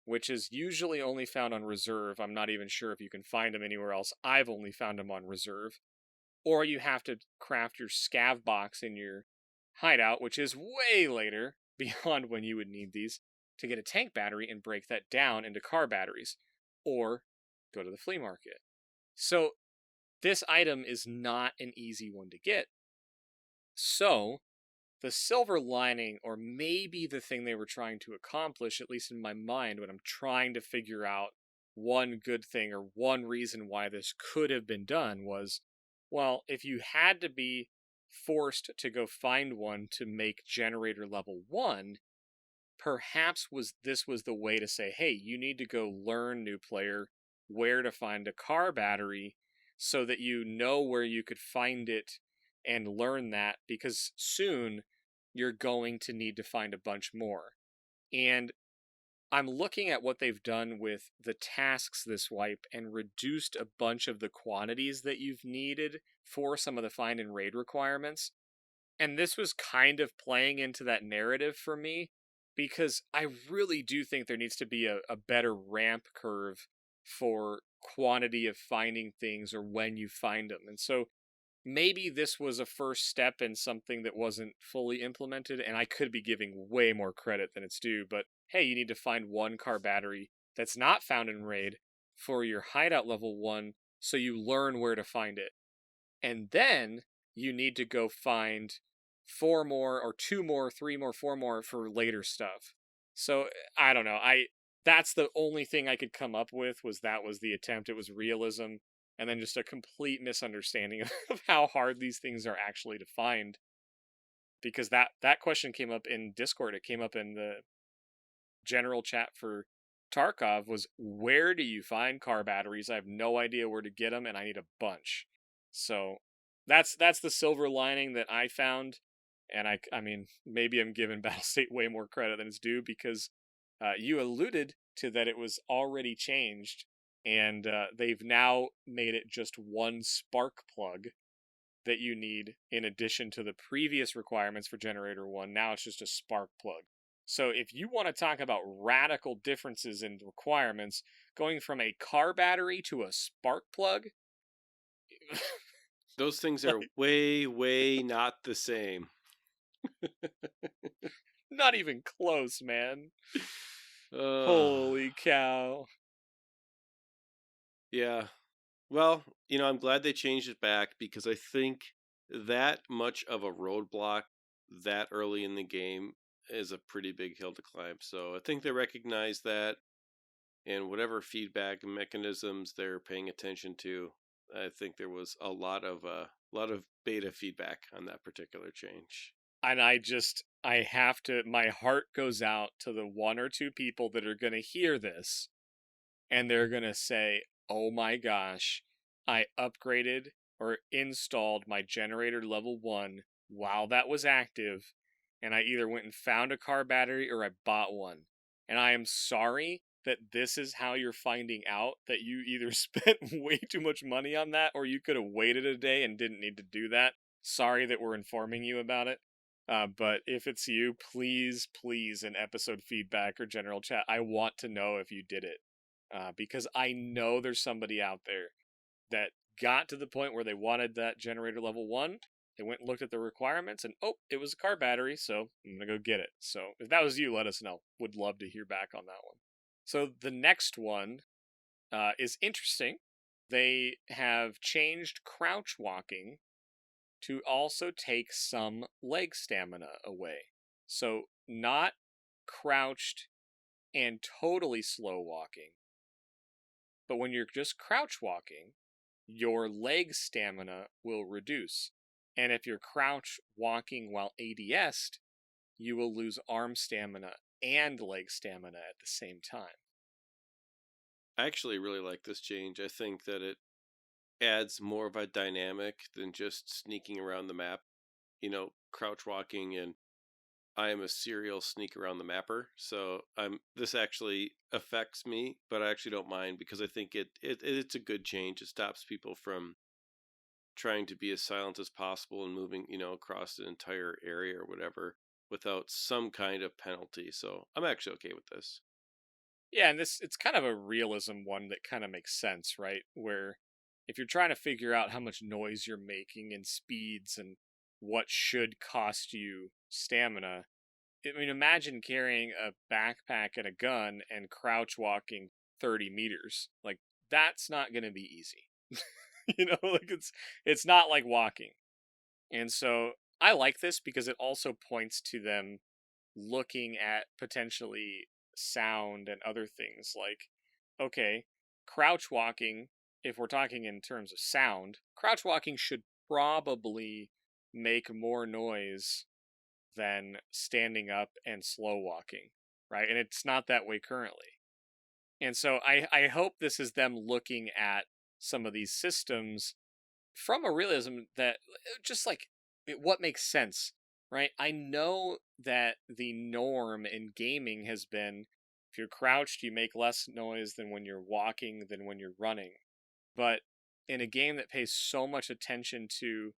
which is usually only found on reserve. I'm not even sure if you can find them anywhere else. I've only found them on reserve. Or you have to craft your scav box in your hideout, which is way later, beyond when you would need these, to get a tank battery and break that down into car batteries. Or go to the flea market. So this item is not an easy one to get. So, the silver lining, or maybe the thing they were trying to accomplish, at least in my mind, when I'm trying to figure out one good thing or one reason why this could have been done, was, well, if you had to be forced to go find one to make generator level 1, perhaps this was the way to say, hey, you need to go learn, new player, where to find a car battery so that you know where you could find it and learn that, because soon you're going to need to find a bunch more. And I'm looking at what they've done with the tasks this wipe and reduced a bunch of the quantities that you've needed for some of the find and raid requirements. And this was kind of playing into that narrative for me, because I really do think there needs to be a better ramp curve for quantity of finding things or when you find them. And so maybe this was a first step in something that wasn't fully implemented, and I could be giving way more credit than it's due, but hey, you need to find one car battery that's not found in raid for your hideout level 1 so you learn where to find it. And then you need to go find 4 more or 2 more, 3 more, 4 more for later stuff. So I don't know. That's the only thing I could come up with, was the attempt. It was realism, and then just a complete misunderstanding of how hard these things are actually to find. Because that question came up in Discord. It came up in the general chat for Tarkov, was where do you find car batteries? I have no idea where to get them, and I need a bunch. So that's the silver lining that I found. And I mean, maybe I'm giving Battlestate way more credit than it's due, because you alluded to that it was already changed, and they've now made it just one spark plug that you need in addition to the previous requirements for Generator 1. Now it's just a spark plug. So if you want to talk about radical differences in requirements, going from a car battery to a spark plug, those things are way, way not the same. not even close, man. Holy cow. Yeah. Well, I'm glad they changed it back, because I think that much of a roadblock that early in the game is a pretty big hill to climb. So I think they recognize that, and whatever feedback mechanisms they're paying attention to, I think there was a lot of beta feedback on that particular change. And I have to, my heart goes out to the 1 or 2 people that are going to hear this, and they're going to say, oh my gosh, I upgraded or installed my generator level 1 while that was active, and I either went and found a car battery or I bought one. And I am sorry that this is how you're finding out that you either spent way too much money on that, or you could have waited a day and didn't need to do that. Sorry that we're informing you about it. But if it's you, please, in episode feedback or general chat, I want to know if you did it. Because I know there's somebody out there that got to the point where they wanted that generator level 1. They went and looked at the requirements, and it was a car battery, so I'm going to go get it. So if that was you, let us know. Would love to hear back on that one. So the next one is interesting. They have changed crouch walking to also take some leg stamina away. So not crouched and totally slow walking, but when you're just crouch walking, your leg stamina will reduce. And if you're crouch walking while ADS'd, you will lose arm stamina and leg stamina at the same time. I actually really like this change. I think that it adds more of a dynamic than just sneaking around the map. Crouch walking, and I am a serial sneak around the mapper, so this actually affects me, but I actually don't mind, because I think it's a good change. It stops people from trying to be as silent as possible and moving, across an entire area or whatever without some kind of penalty. So I'm actually okay with this. Yeah, and it's kind of a realism one that kind of makes sense, right? Where if you're trying to figure out how much noise you're making and speeds and what should cost you stamina, I mean, imagine carrying a backpack and a gun and crouch walking 30 meters. Like, that's not going to be easy. Like it's not like walking. And so I like this because it also points to them looking at potentially sound and other things. Like, okay, crouch walking, if we're talking in terms of sound, crouch walking should probably make more noise than standing up and slow walking. right? And it's not that way currently. And so I hope this is them looking at some of these systems from a realism that just like what makes sense, right? I know that the norm in gaming has been if you're crouched, you make less noise than when you're walking, than when you're running. But in a game that pays so much attention to,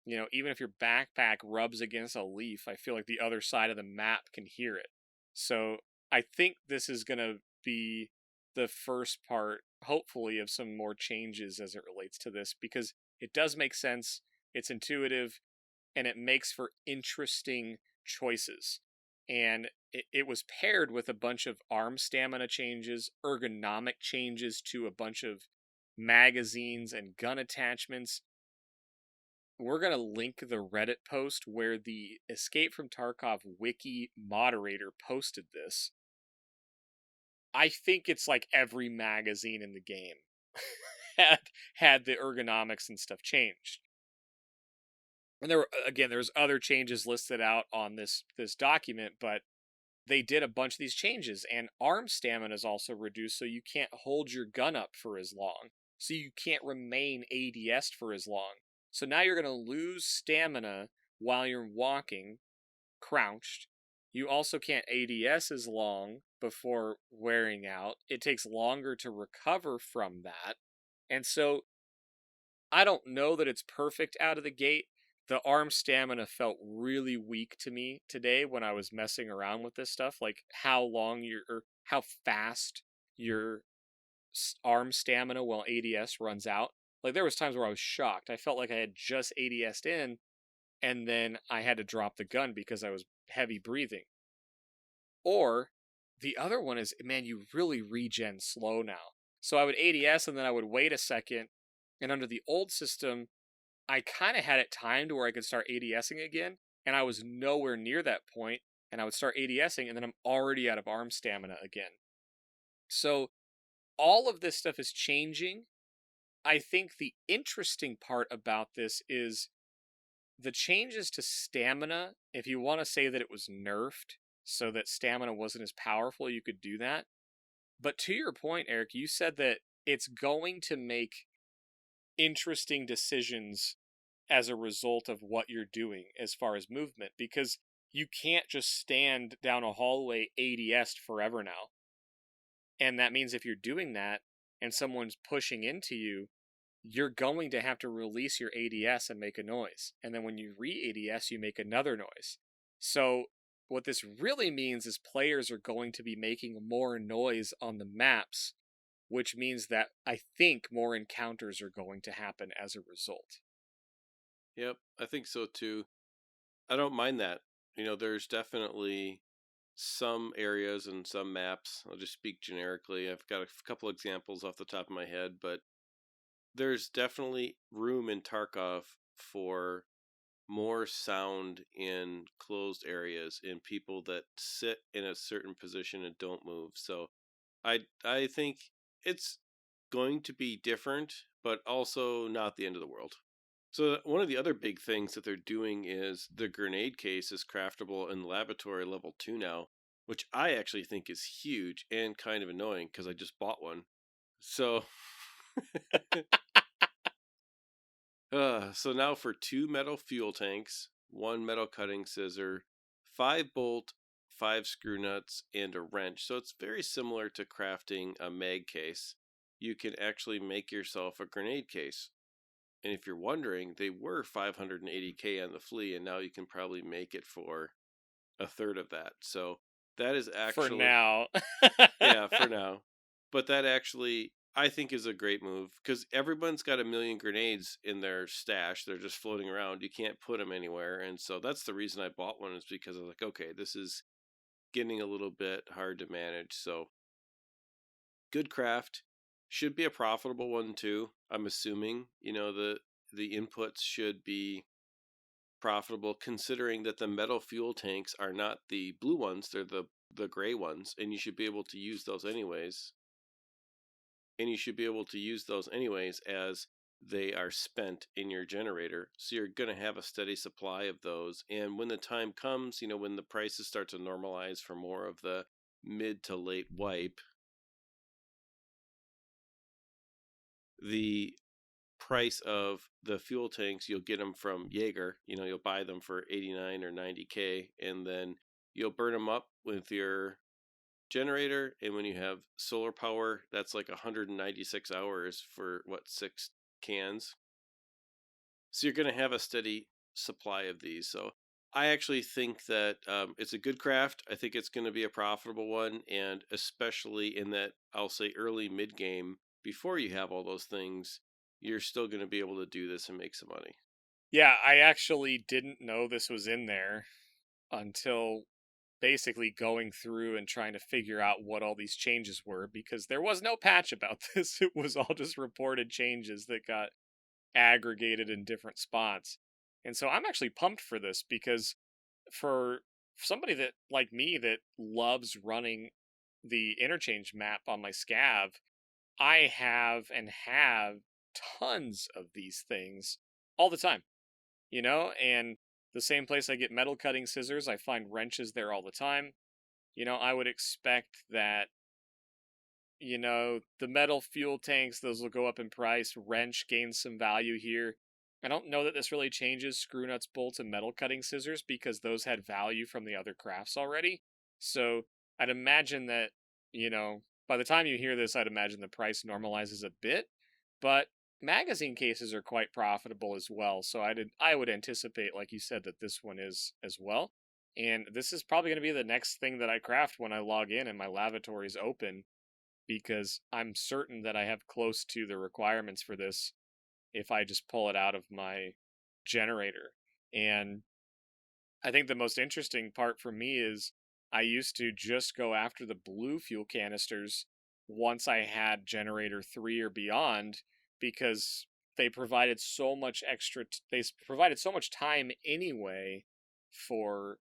even if your backpack rubs against a leaf, I feel like the other side of the map can hear it. So I think this is going to be the first part, hopefully, of some more changes as it relates to this, because it does make sense, it's intuitive, and it makes for interesting choices. And it was paired with a bunch of arm stamina changes, ergonomic changes to a bunch of magazines and gun attachments. We're going to link the Reddit post where the Escape from Tarkov wiki moderator posted this. I think it's like every magazine in the game had the ergonomics and stuff changed. And there's other changes listed out on this document, but they did a bunch of these changes, and arm stamina is also reduced, so you can't hold your gun up for as long, so you can't remain ADS'd for as long. So now you're going to lose stamina while you're walking, crouched. You also can't ADS as long before wearing out. It takes longer to recover from that. And so I don't know that it's perfect out of the gate. The arm stamina felt really weak to me today when I was messing around with this stuff, like how fast your arm stamina while ADS runs out. Like there was times where I was shocked. I felt like I had just ADS'd in, and then I had to drop the gun because I was heavy breathing. Or the other one is, man, you really regen slow now. So I would ADS and then I would wait a second, and under the old system, I kind of had it timed where I could start ADSing again, and I was nowhere near that point, and I would start ADSing, and then I'm already out of arm stamina again. So all of this stuff is changing. I think the interesting part about this is the changes to stamina. If you want to say that it was nerfed so that stamina wasn't as powerful, you could do that. But to your point, Eric, you said that it's going to make interesting decisions as a result of what you're doing as far as movement, because you can't just stand down a hallway ADS'd forever now. And that means if you're doing that and someone's pushing into you, you're going to have to release your ADS and make a noise. And then when you re-ADS, you make another noise. So what this really means is players are going to be making more noise on the maps, which means that I think more encounters are going to happen as a result. Yep, I think so too. I don't mind that. There's definitely some areas and some maps. I'll just speak generically. I've got a couple examples off the top of my head, but there's definitely room in Tarkov for more sound in closed areas in people that sit in a certain position and don't move. So I think it's going to be different, but also not the end of the world. So one of the other big things that they're doing is the grenade case is craftable in laboratory level 2 now, which I actually think is huge and kind of annoying because I just bought one. So so now for 2 metal fuel tanks, 1 metal cutting scissor, 5 bolt, 5 screw nuts, and a wrench. So it's very similar to crafting a mag case. You can actually make yourself a grenade case. And if you're wondering, they were 580k on the flea, and now you can probably make it for a third of that. So that is actually For now. yeah, for now. But that actually I think is a great move because everyone's got a million grenades in their stash. They're just floating around. You can't put them anywhere, and so that's the reason I bought one, is because I was like, okay, this is getting a little bit hard to manage. So good craft. Should be a profitable one too. I'm assuming, the inputs should be profitable, considering that the metal fuel tanks are not the blue ones, they're the gray ones, and you should be able to use those anyways. As they are spent in your generator. So you're going to have a steady supply of those. And when the time comes, when the prices start to normalize for more of the mid to late wipe, the price of the fuel tanks, you'll get them from Jaeger. You'll buy them for 89 or 90K, and then you'll burn them up with your generator. And when you have solar power, that's like 196 hours for 6 cans. So you're going to have a steady supply of these. So I actually think that it's a good craft. I think it's going to be a profitable one, and especially in that, I'll say, early mid game, before you have all those things, you're still going to be able to do this and make some money. Yeah, I actually didn't know this was in there until basically going through and trying to figure out what all these changes were, because there was no patch about this. It was all just reported changes that got aggregated in different spots. And so I'm actually pumped for this, because for somebody that like me that loves running the interchange map on my scav, I have tons of these things all the time, and the same place I get metal cutting scissors, I find wrenches there all the time. I would expect that, the metal fuel tanks, those will go up in price. Wrench gains some value here. I don't know that this really changes screw nuts, bolts, and metal cutting scissors, because those had value from the other crafts already. So I'd imagine that, by the time you hear this, I'd imagine the price normalizes a bit. But magazine cases are quite profitable as well. So I would anticipate, like you said, that this one is as well. And this is probably going to be the next thing that I craft when I log in and my lavatory is open, because I'm certain that I have close to the requirements for this if I just pull it out of my generator. And I think the most interesting part for me is I used to just go after the blue fuel canisters once I had generator 3 or beyond, because they provided so much they provided so much time anyway for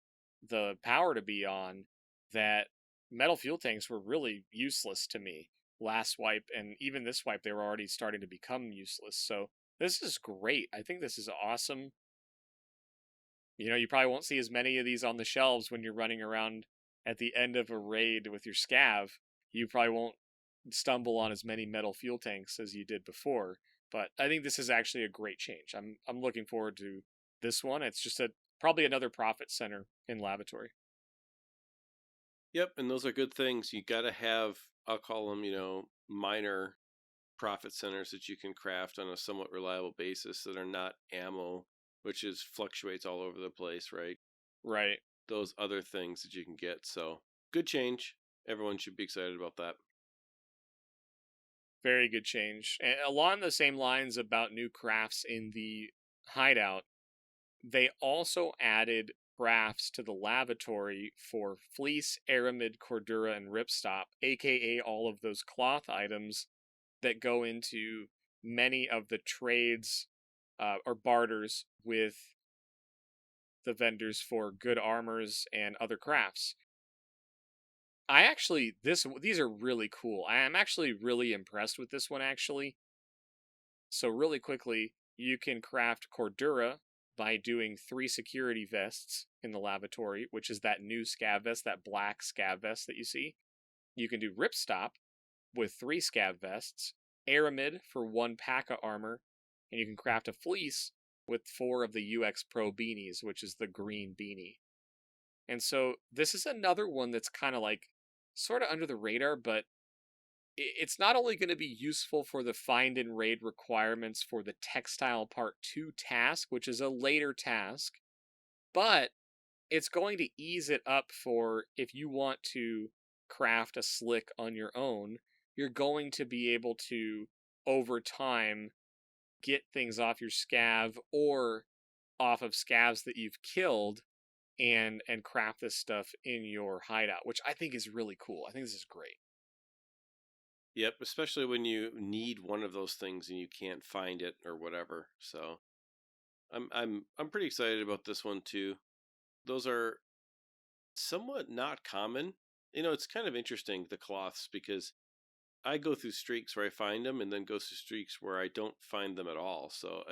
the power to be on, that metal fuel tanks were really useless to me last wipe, and even this wipe they were already starting to become useless. So this is great. I think this is awesome. You probably won't see as many of these on the shelves when you're running around at the end of a raid with your scav. You probably won't stumble on as many metal fuel tanks as you did before. But I think this is actually a great change. I'm looking forward to this one. It's just probably another profit center in lavatory. Yep, and those are good things. You got to have, I'll call them, minor profit centers that you can craft on a somewhat reliable basis that are not ammo, which is fluctuates all over the place, right? Right. Those other things that you can get. So good change. Everyone should be excited about that. Very good change. And along the same lines about new crafts in the hideout, they also added crafts to the lavatory for fleece, aramid, cordura, and ripstop, aka all of those cloth items that go into many of the trades or barters with the vendors for good armors and other crafts. These are really cool. I am actually really impressed with this one, actually. So really quickly, you can craft cordura by doing 3 security vests in the lavatory, which is that new scav vest, that black scav vest that you see. You can do ripstop with 3 scav vests, aramid for 1 pack of armor, and you can craft a fleece with 4 of the UX Pro beanies, which is the green beanie. And so this is another one that's kind of like sort of under the radar, but it's not only going to be useful for the find and raid requirements for the textile part 2 task, which is a later task, but it's going to ease it up for if you want to craft a slick on your own. You're going to be able to, over time, get things off your scav or off of scavs that you've killed, and craft this stuff in your hideout, which I think is really cool. I think this is great. Yep, especially when you need one of those things and you can't find it or whatever. So I'm pretty excited about this one too. Those are somewhat not common. It's kind of interesting, the cloths, because I go through streaks where I find them and then go through streaks where I don't find them at all. So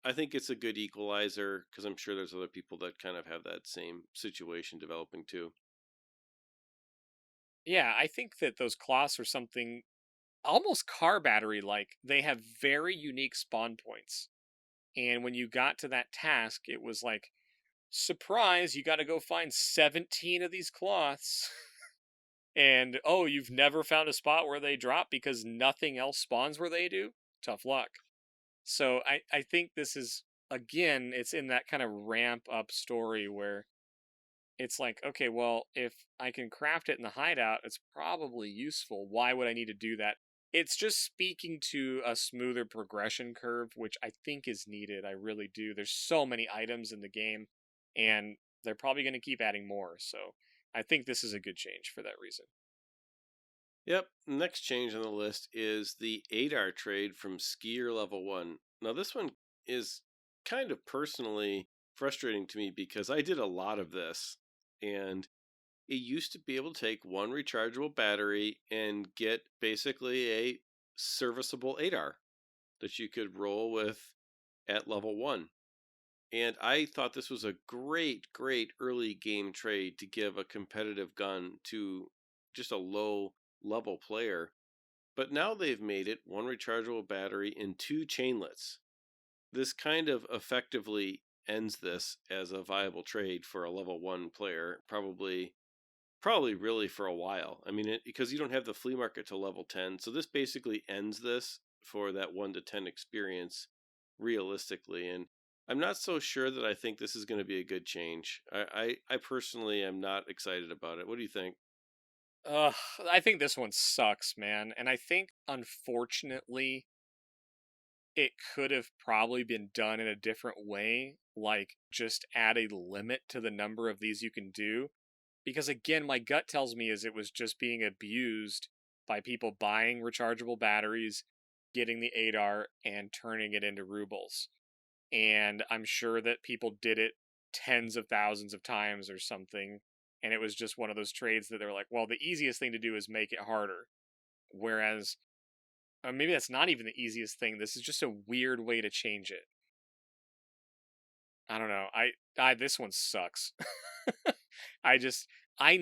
I think it's a good equalizer, because I'm sure there's other people that kind of have that same situation developing too. Yeah, I think that those cloths are something almost car battery like. They have very unique spawn points. And when you got to that task, it was like, surprise, you got to go find 17 of these cloths. And oh, you've never found a spot where they drop because nothing else spawns where they do? Tough luck. So I think this is, again, it's in that kind of ramp up story where it's like, okay, well, if I can craft it in the hideout, it's probably useful. Why would I need to do that? It's just speaking to a smoother progression curve, which I think is needed. I really do. There's so many items in the game, and they're probably going to keep adding more. So I think this is a good change for that reason. Yep, next change on the list is the ADAR trade from Skier Level 1. Now, this one is kind of personally frustrating to me because I did a lot of this, and it used to be able to take one rechargeable battery and get basically a serviceable ADAR that you could roll with at level 1. And I thought this was a great early game trade to give a competitive gun to just a low level player. But now they've made it one rechargeable battery and two chainlets. This kind of effectively ends this as a viable trade for a level 1 player, probably really for a while. I mean, because you don't have the flea market to level 10. So this basically ends this for that 1 to 10 experience realistically. And I'm not so sure that I think this is going to be a good change. I personally am not excited about it. What do you think? Ugh, I think this one sucks, man. And I think, unfortunately, it could have probably been done in a different way, like just add a limit to the number of these you can do. Because again, my gut tells me is it was just being abused by people buying rechargeable batteries, getting the ADAR, and turning it into rubles. And I'm sure that people did it tens of thousands of times or something. And it was just one of those trades that they're like, well, the easiest thing to do is make it harder. Whereas maybe that's not even the easiest thing. This is just a weird way to change it. I don't know. I this one sucks. I just I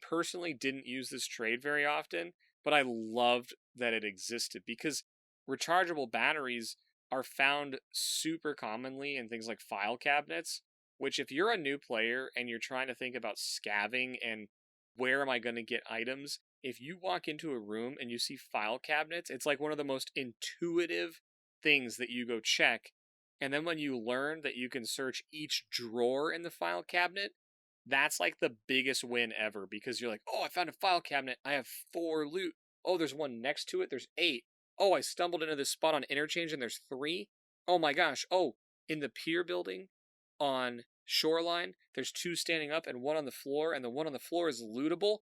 personally didn't use this trade very often, but I loved that it existed because rechargeable batteries are found super commonly in things like file cabinets, which if you're a new player and you're trying to think about scavving and where am I going to get items, if you walk into a room and you see file cabinets, it's like one of the most intuitive things that you go check. And then when you learn that you can search each drawer in the file cabinet, that's like the biggest win ever because you're like, oh, I found a file cabinet. I have 4 loot. Oh, there's one next to it. There's 8. Oh, I stumbled into this spot on interchange and there's 3. Oh my gosh. Oh, in the pier building on Shoreline, there's 2 standing up and 1 on the floor, and the one on the floor is lootable.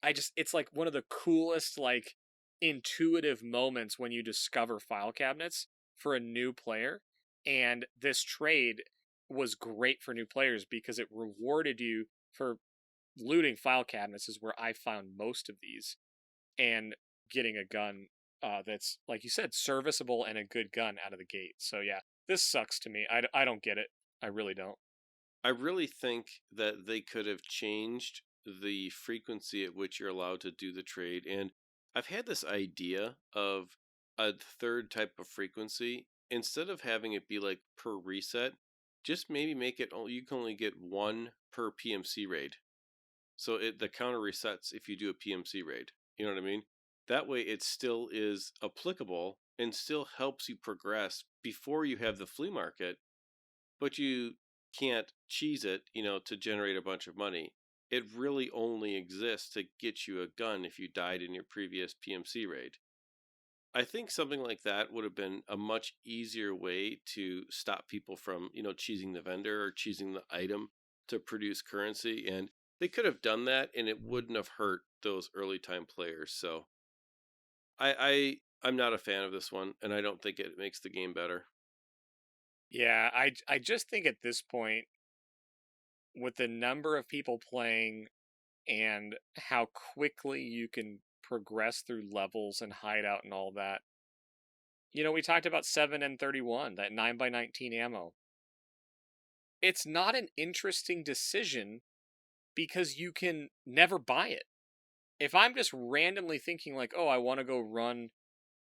It's like one of the coolest, like, intuitive moments when you discover file cabinets for a new player. And this trade was great for new players because it rewarded you for looting file cabinets, is where I found most of these, and getting a gun that's, like you said, serviceable and a good gun out of the gate. So yeah, this sucks to me. I don't get it. I really don't. I really think that they could have changed the frequency at which you're allowed to do the trade. And I've had this idea of a third type of frequency. Instead of having it be like per reset, just maybe make it you can only get one per PMC raid. So the counter resets if you do a PMC raid. You know what I mean? That way it still is applicable and still helps you progress before you have the flea market, but you can't cheese it, to generate a bunch of money. It really only exists to get you a gun if you died in your previous PMC raid. I think something like that would have been a much easier way to stop people from, cheesing the vendor or cheesing the item to produce currency. And they could have done that and it wouldn't have hurt those early time players. So I'm not a fan of this one, and I don't think it makes the game better. Yeah, I just think at this point, with the number of people playing and how quickly you can progress through levels and hideout and all that. We talked about 7 and 31, that 9x19 ammo. It's not an interesting decision because you can never buy it. if I'm just randomly thinking like, oh, I want to go run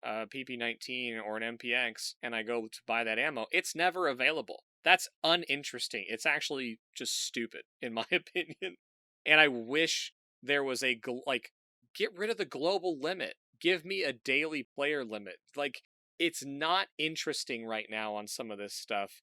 PP19 or an MPX, and I go to buy that ammo, it's never available. That's uninteresting. It's actually just stupid, in my opinion. And I wish there was get rid of the global limit. Give me a daily player limit. Like, it's not interesting right now on some of this stuff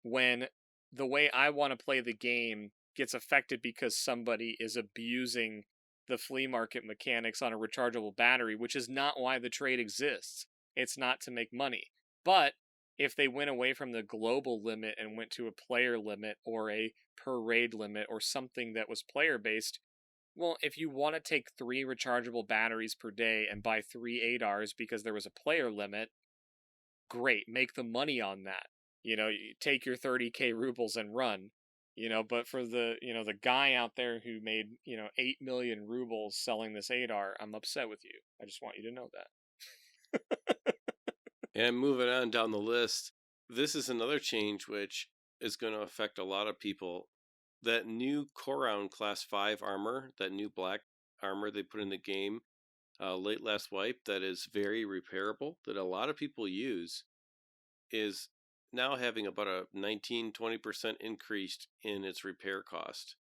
when the way I want to play the game gets affected because somebody is abusing the flea market mechanics on a rechargeable battery, which is not why the trade exists. It's not to make money. But if they went away from the global limit and went to a player limit or a per raid limit or something that was player based, well, if you want to take 3 rechargeable batteries per day and buy 3 ADARs because there was a player limit, great, make the money on that. You take your 30k rubles and run. But for the guy out there who made 8 million rubles selling this ADAR, I'm upset with you. I just want you to know that. And moving on down the list, this is another change which is going to affect a lot of people. That new Coron Class 5 armor, that new black armor they put in the game late last wipe, that is very repairable, that a lot of people use, is now having about a 19-20% increase in its repair cost.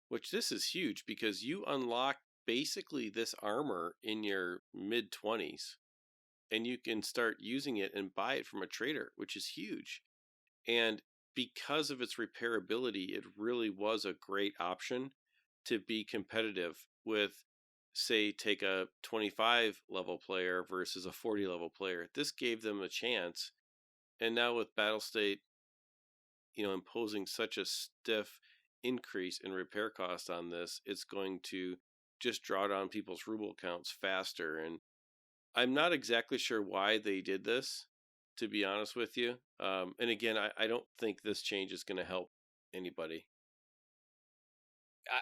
Which this is huge because you unlock basically this armor in your mid 20s and you can start using it and buy it from a trader, which is huge. And because of its repairability, it really was a great option to be competitive with, say, take a 25 level player versus a 40 level player. This gave them a chance. And now with Battlestate, imposing such a stiff increase in repair cost on this, it's going to just draw down people's ruble counts faster. And I'm not exactly sure why they did this, to be honest with you. And again, I don't think this change is going to help anybody.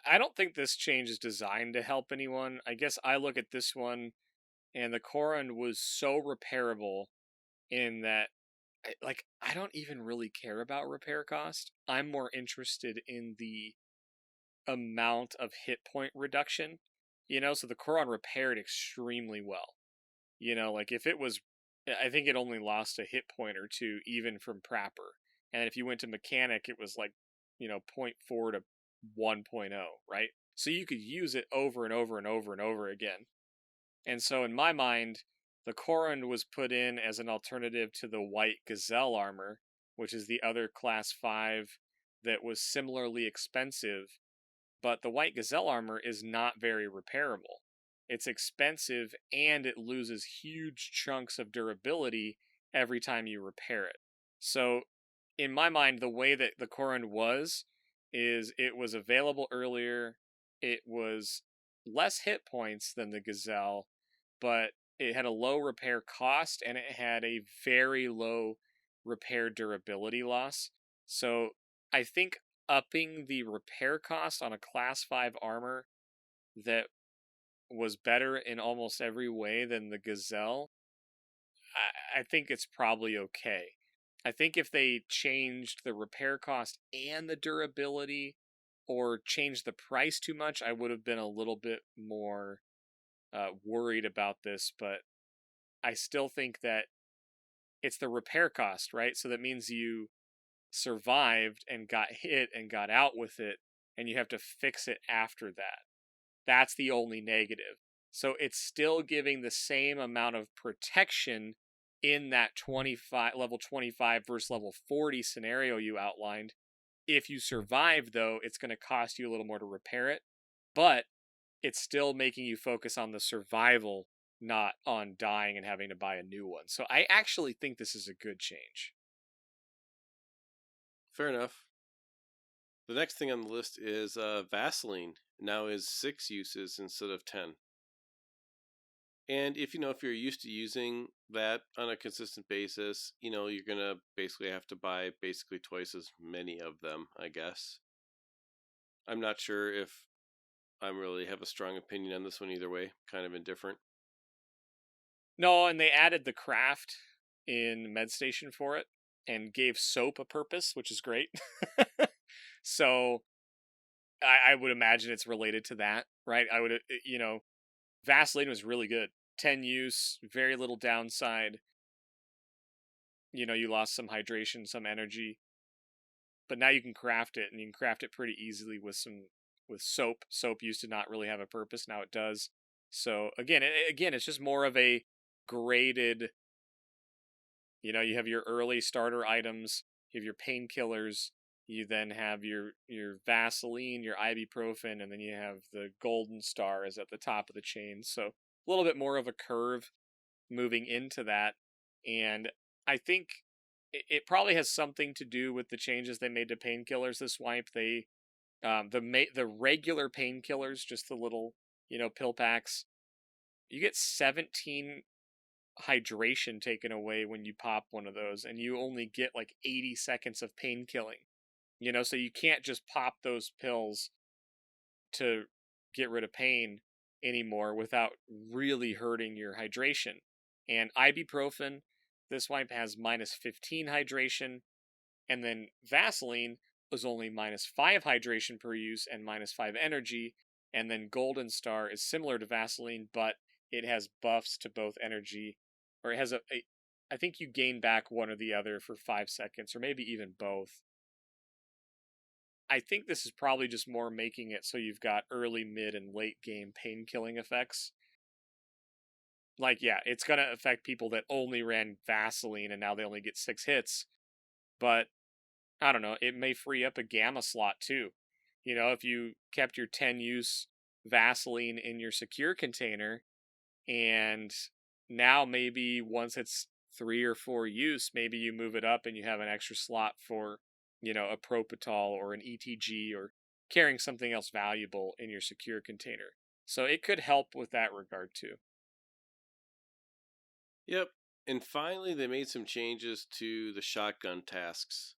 I don't think this change is designed to help anyone. I guess I look at this one, and the Coron was so repairable in that, I don't even really care about repair cost. I'm more interested in the amount of hit point reduction. So the Coron repaired extremely well. If it was, I think it only lost a hit point or two even from Prapper. And if you went to mechanic, it was 0.4 to 1.0, right? So you could use it over and over and over and over again. And so in my mind, the Coron was put in as an alternative to the white Gazelle armor, which is the other class 5 that was similarly expensive, but the white Gazelle armor is not very repairable. It's expensive and it loses huge chunks of durability every time you repair it. So, in my mind, the way that the Coron is it was available earlier, it was less hit points than the Gazelle, but it had a low repair cost and it had a very low repair durability loss. So, I think upping the repair cost on a class 5 armor that was better in almost every way than the Gazelle, I think it's probably okay. I think if they changed the repair cost and the durability or changed the price too much, I would have been a little bit more worried about this, but I still think that it's the repair cost, right? So that means you survived and got hit and got out with it, and you have to fix it after that. That's the only negative. So it's still giving the same amount of protection in that level 25 versus level 40 scenario you outlined. If you survive, though, it's going to cost you a little more to repair it, but it's still making you focus on the survival, not on dying and having to buy a new one. So I actually think this is a good change. Fair enough. The next thing on the list is Vaseline. Now is 6 uses instead of 10. And if you're used to using that on a consistent basis, you're going to basically have to buy basically twice as many of them, I guess. I'm not sure if I really have a strong opinion on this one either way. Kind of indifferent. No, and they added the craft in MedStation for it and gave soap a purpose, which is great. So I would imagine it's related to that, right? I would, Vaseline was really good. 10 use, very little downside. You know, you lost some hydration, some energy, but now you can craft it, and you can craft it pretty easily with soap. Soap used to not really have a purpose, now it does. So again, it's just more of a graded. You know, you have your early starter items, you have your painkillers, you then have your Vaseline, your ibuprofen, and then you have the golden star is at the top of the chain. So a little bit more of a curve moving into that, and I think it probably has something to do with the changes they made to painkillers this wipe. They the regular painkillers, just the little, you know, pill packs, you get 17 hydration taken away when you pop one of those, and you only get like 80 seconds of pain killing. You know, so you can't just pop those pills to get rid of pain anymore without really hurting your hydration. And ibuprofen, this wipe has minus 15 hydration, and then Vaseline was only minus 5 hydration per use and minus 5 energy, and then Golden Star is similar to Vaseline, but it has buffs to both energy, or it has I think you gain back one or the other for 5 seconds, or maybe even both. I think this is probably just more making it so you've got early, mid, and late game pain killing effects. Like, yeah, it's going to affect people that only ran Vaseline and now they only get 6 hits. But, I don't know, it may free up a gamma slot too. You know, if you kept your 10 use Vaseline in your secure container, and now maybe once it's 3 or 4 use, maybe you move it up and you have an extra slot for, you know, a Propitol or an ETG, or carrying something else valuable in your secure container. So it could help with that regard too. Yep. And finally, they made some changes to the shotgun tasks.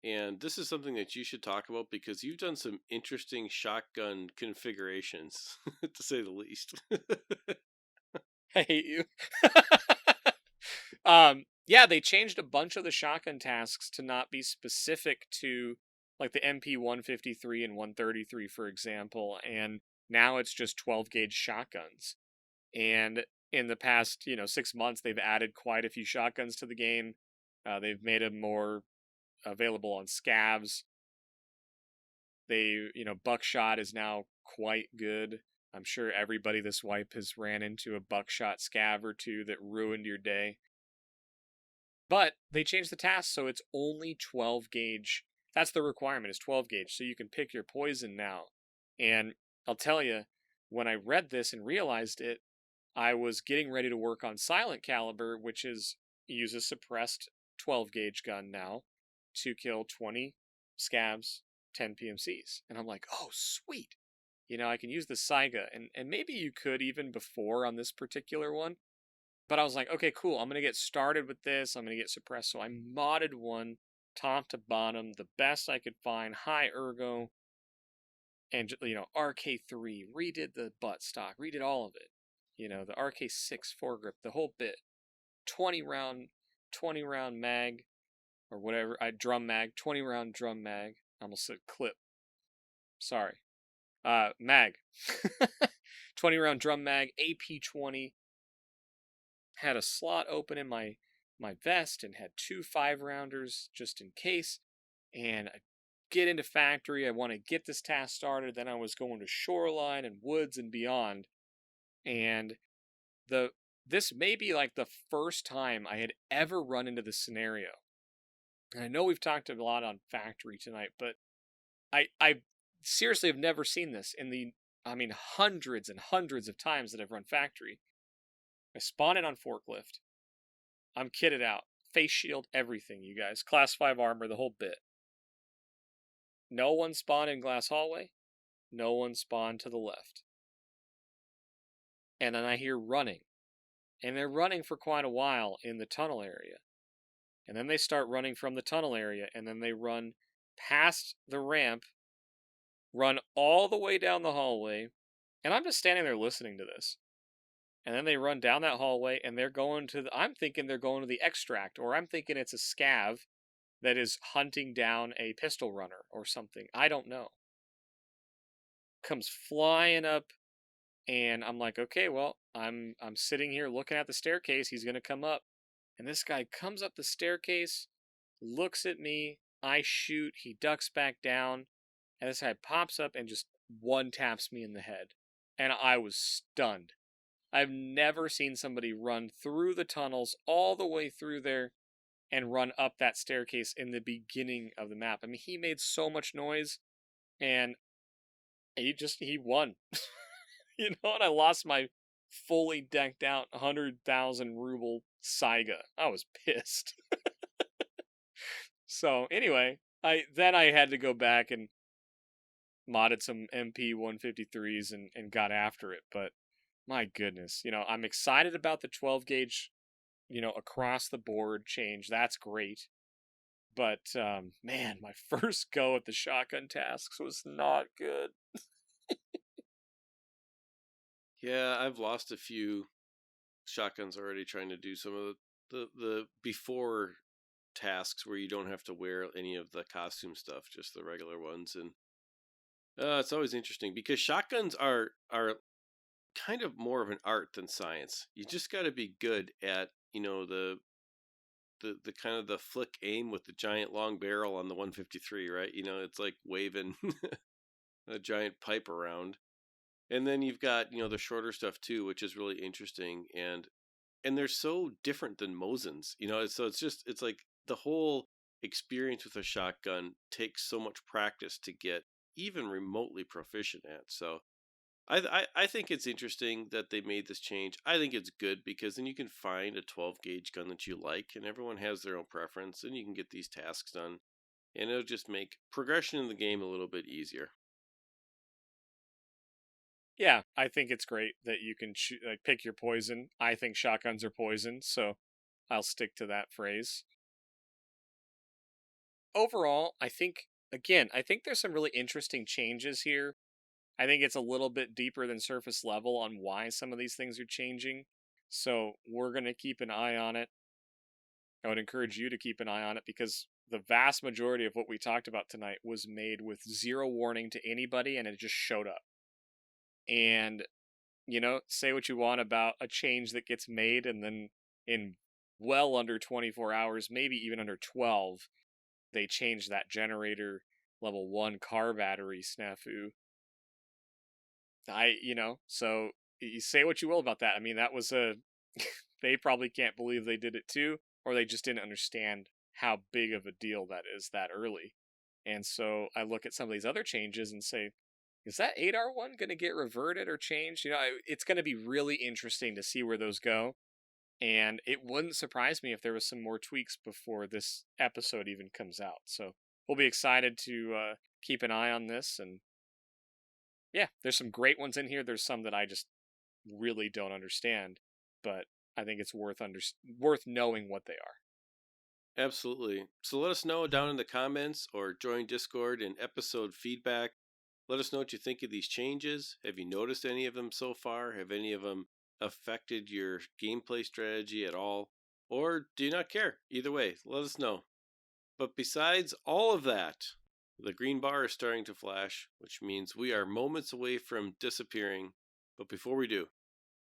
And this is something that you should talk about because you've done some interesting shotgun configurations, to say the least. I hate you. Yeah, they changed a bunch of the shotgun tasks to not be specific to like the MP 153 and 133, for example, and now it's just 12 gauge shotguns. And in the past, 6 months, they've added quite a few shotguns to the game. They've made them more available on scavs. Buckshot is now quite good. I'm sure everybody this wipe has ran into a buckshot scav or two that ruined your day. But they changed the task, so it's only 12 gauge. That's the requirement, is 12 gauge, so you can pick your poison now. And I'll tell you, when I read this and realized it, I was getting ready to work on Silent Caliber, which uses suppressed 12 gauge gun now to kill 20 scavs, 10 PMCs. And I'm like, oh, sweet. I can use the Saiga, and maybe you could even before on this particular one. But I was like, okay, cool. I'm going to get started with this. I'm going to get suppressed. So I modded one top to bottom, the best I could find, high ergo, and, RK3, redid the butt stock, redid all of it. The RK6 foregrip, the whole bit. 20 round mag, or whatever, drum mag, 20 round drum mag. I almost said clip. Sorry. Mag. 20 round drum mag, AP20. Had a slot open in my vest and had 2 5-rounders just in case. And I get into factory. I want to get this task started. Then I was going to shoreline and woods and beyond. And this may be like the first time I had ever run into this scenario. And I know we've talked a lot on factory tonight, but I seriously have never seen this in hundreds and hundreds of times that I've run factory. I spawn in on forklift. I'm kitted out. Face shield, everything, you guys. Class 5 armor, the whole bit. No one spawned in glass hallway. No one spawned to the left. And then I hear running. And they're running for quite a while in the tunnel area. And then they start running from the tunnel area. And then they run past the ramp. Run all the way down the hallway. And I'm just standing there listening to this. And then they run down that hallway, and they're going to I'm thinking they're going to the extract, or I'm thinking it's a scav that is hunting down a pistol runner or something. I don't know. Comes flying up, And I'm like, okay, well, I'm sitting here looking at the staircase. He's gonna come up, and this guy comes up the staircase, looks at me. I shoot. He ducks back down, and this guy pops up and just one taps me in the head, and I was stunned. I've never seen somebody run through the tunnels all the way through there and run up that staircase in the beginning of the map. I mean, he made so much noise, and he won. And I lost my fully decked out 100,000 ruble Saiga. I was pissed. So anyway, I had to go back and modded some MP 153s and got after it. But my goodness, I'm excited about the 12 gauge, across the board change. That's great. But man, my first go at the shotgun tasks was not good. Yeah, I've lost a few shotguns already trying to do some of the before tasks where you don't have to wear any of the costume stuff, just the regular ones. And it's always interesting because shotguns are kind of more of an art than science. You just got to be good at the kind of the flick aim with the giant long barrel on the 153, right? It's like waving a giant pipe around. And then you've got, the shorter stuff too, which is really interesting. And they're so different than Mosins, so it's like the whole experience with a shotgun takes so much practice to get even remotely proficient at. So I think it's interesting that they made this change. I think it's good because then you can find a 12 gauge gun that you like, and everyone has their own preference, and you can get these tasks done, and it'll just make progression in the game a little bit easier. Yeah, I think it's great that you can pick your poison. I think shotguns are poison, so I'll stick to that phrase. Overall, I think there's some really interesting changes here. I think it's a little bit deeper than surface level on why some of these things are changing. So we're going to keep an eye on it. I would encourage you to keep an eye on it because the vast majority of what we talked about tonight was made with zero warning to anybody, and it just showed up. And, say what you want about a change that gets made, and then in well under 24 hours, maybe even under 12, they change that generator level 1 car battery snafu. So you say what you will about that. I mean, that was they probably can't believe they did it too, or they just didn't understand how big of a deal that is that early. And so I look at some of these other changes and say, is that 8R1 going to get reverted or changed? It's going to be really interesting to see where those go. And it wouldn't surprise me if there was some more tweaks before this episode even comes out. So we'll be excited to keep an eye on this. And yeah, there's some great ones in here. There's some that I just really don't understand, but I think it's worth knowing what they are. Absolutely. So let us know down in the comments or join Discord and episode feedback. Let us know what you think of these changes. Have you noticed any of them so far? Have any of them affected your gameplay strategy at all? Or do you not care? Either way, let us know. But besides all of that, the green bar is starting to flash, which means we are moments away from disappearing. But before we do,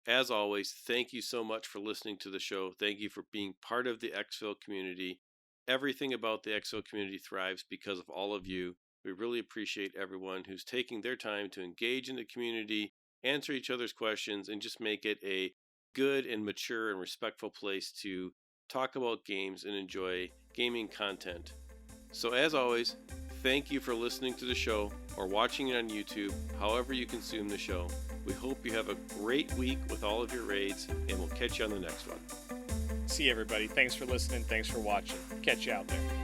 as always, thank you so much for listening to the show. Thank you for being part of the EXFIL community. Everything about the EXFIL community thrives because of all of you. We really appreciate everyone who's taking their time to engage in the community, answer each other's questions, and just make it a good and mature and respectful place to talk about games and enjoy gaming content. So as always, thank you for listening to the show or watching it on YouTube, however you consume the show. We hope you have a great week with all of your raids, and we'll catch you on the next one. See you, everybody. Thanks for listening. Thanks for watching. Catch you out there.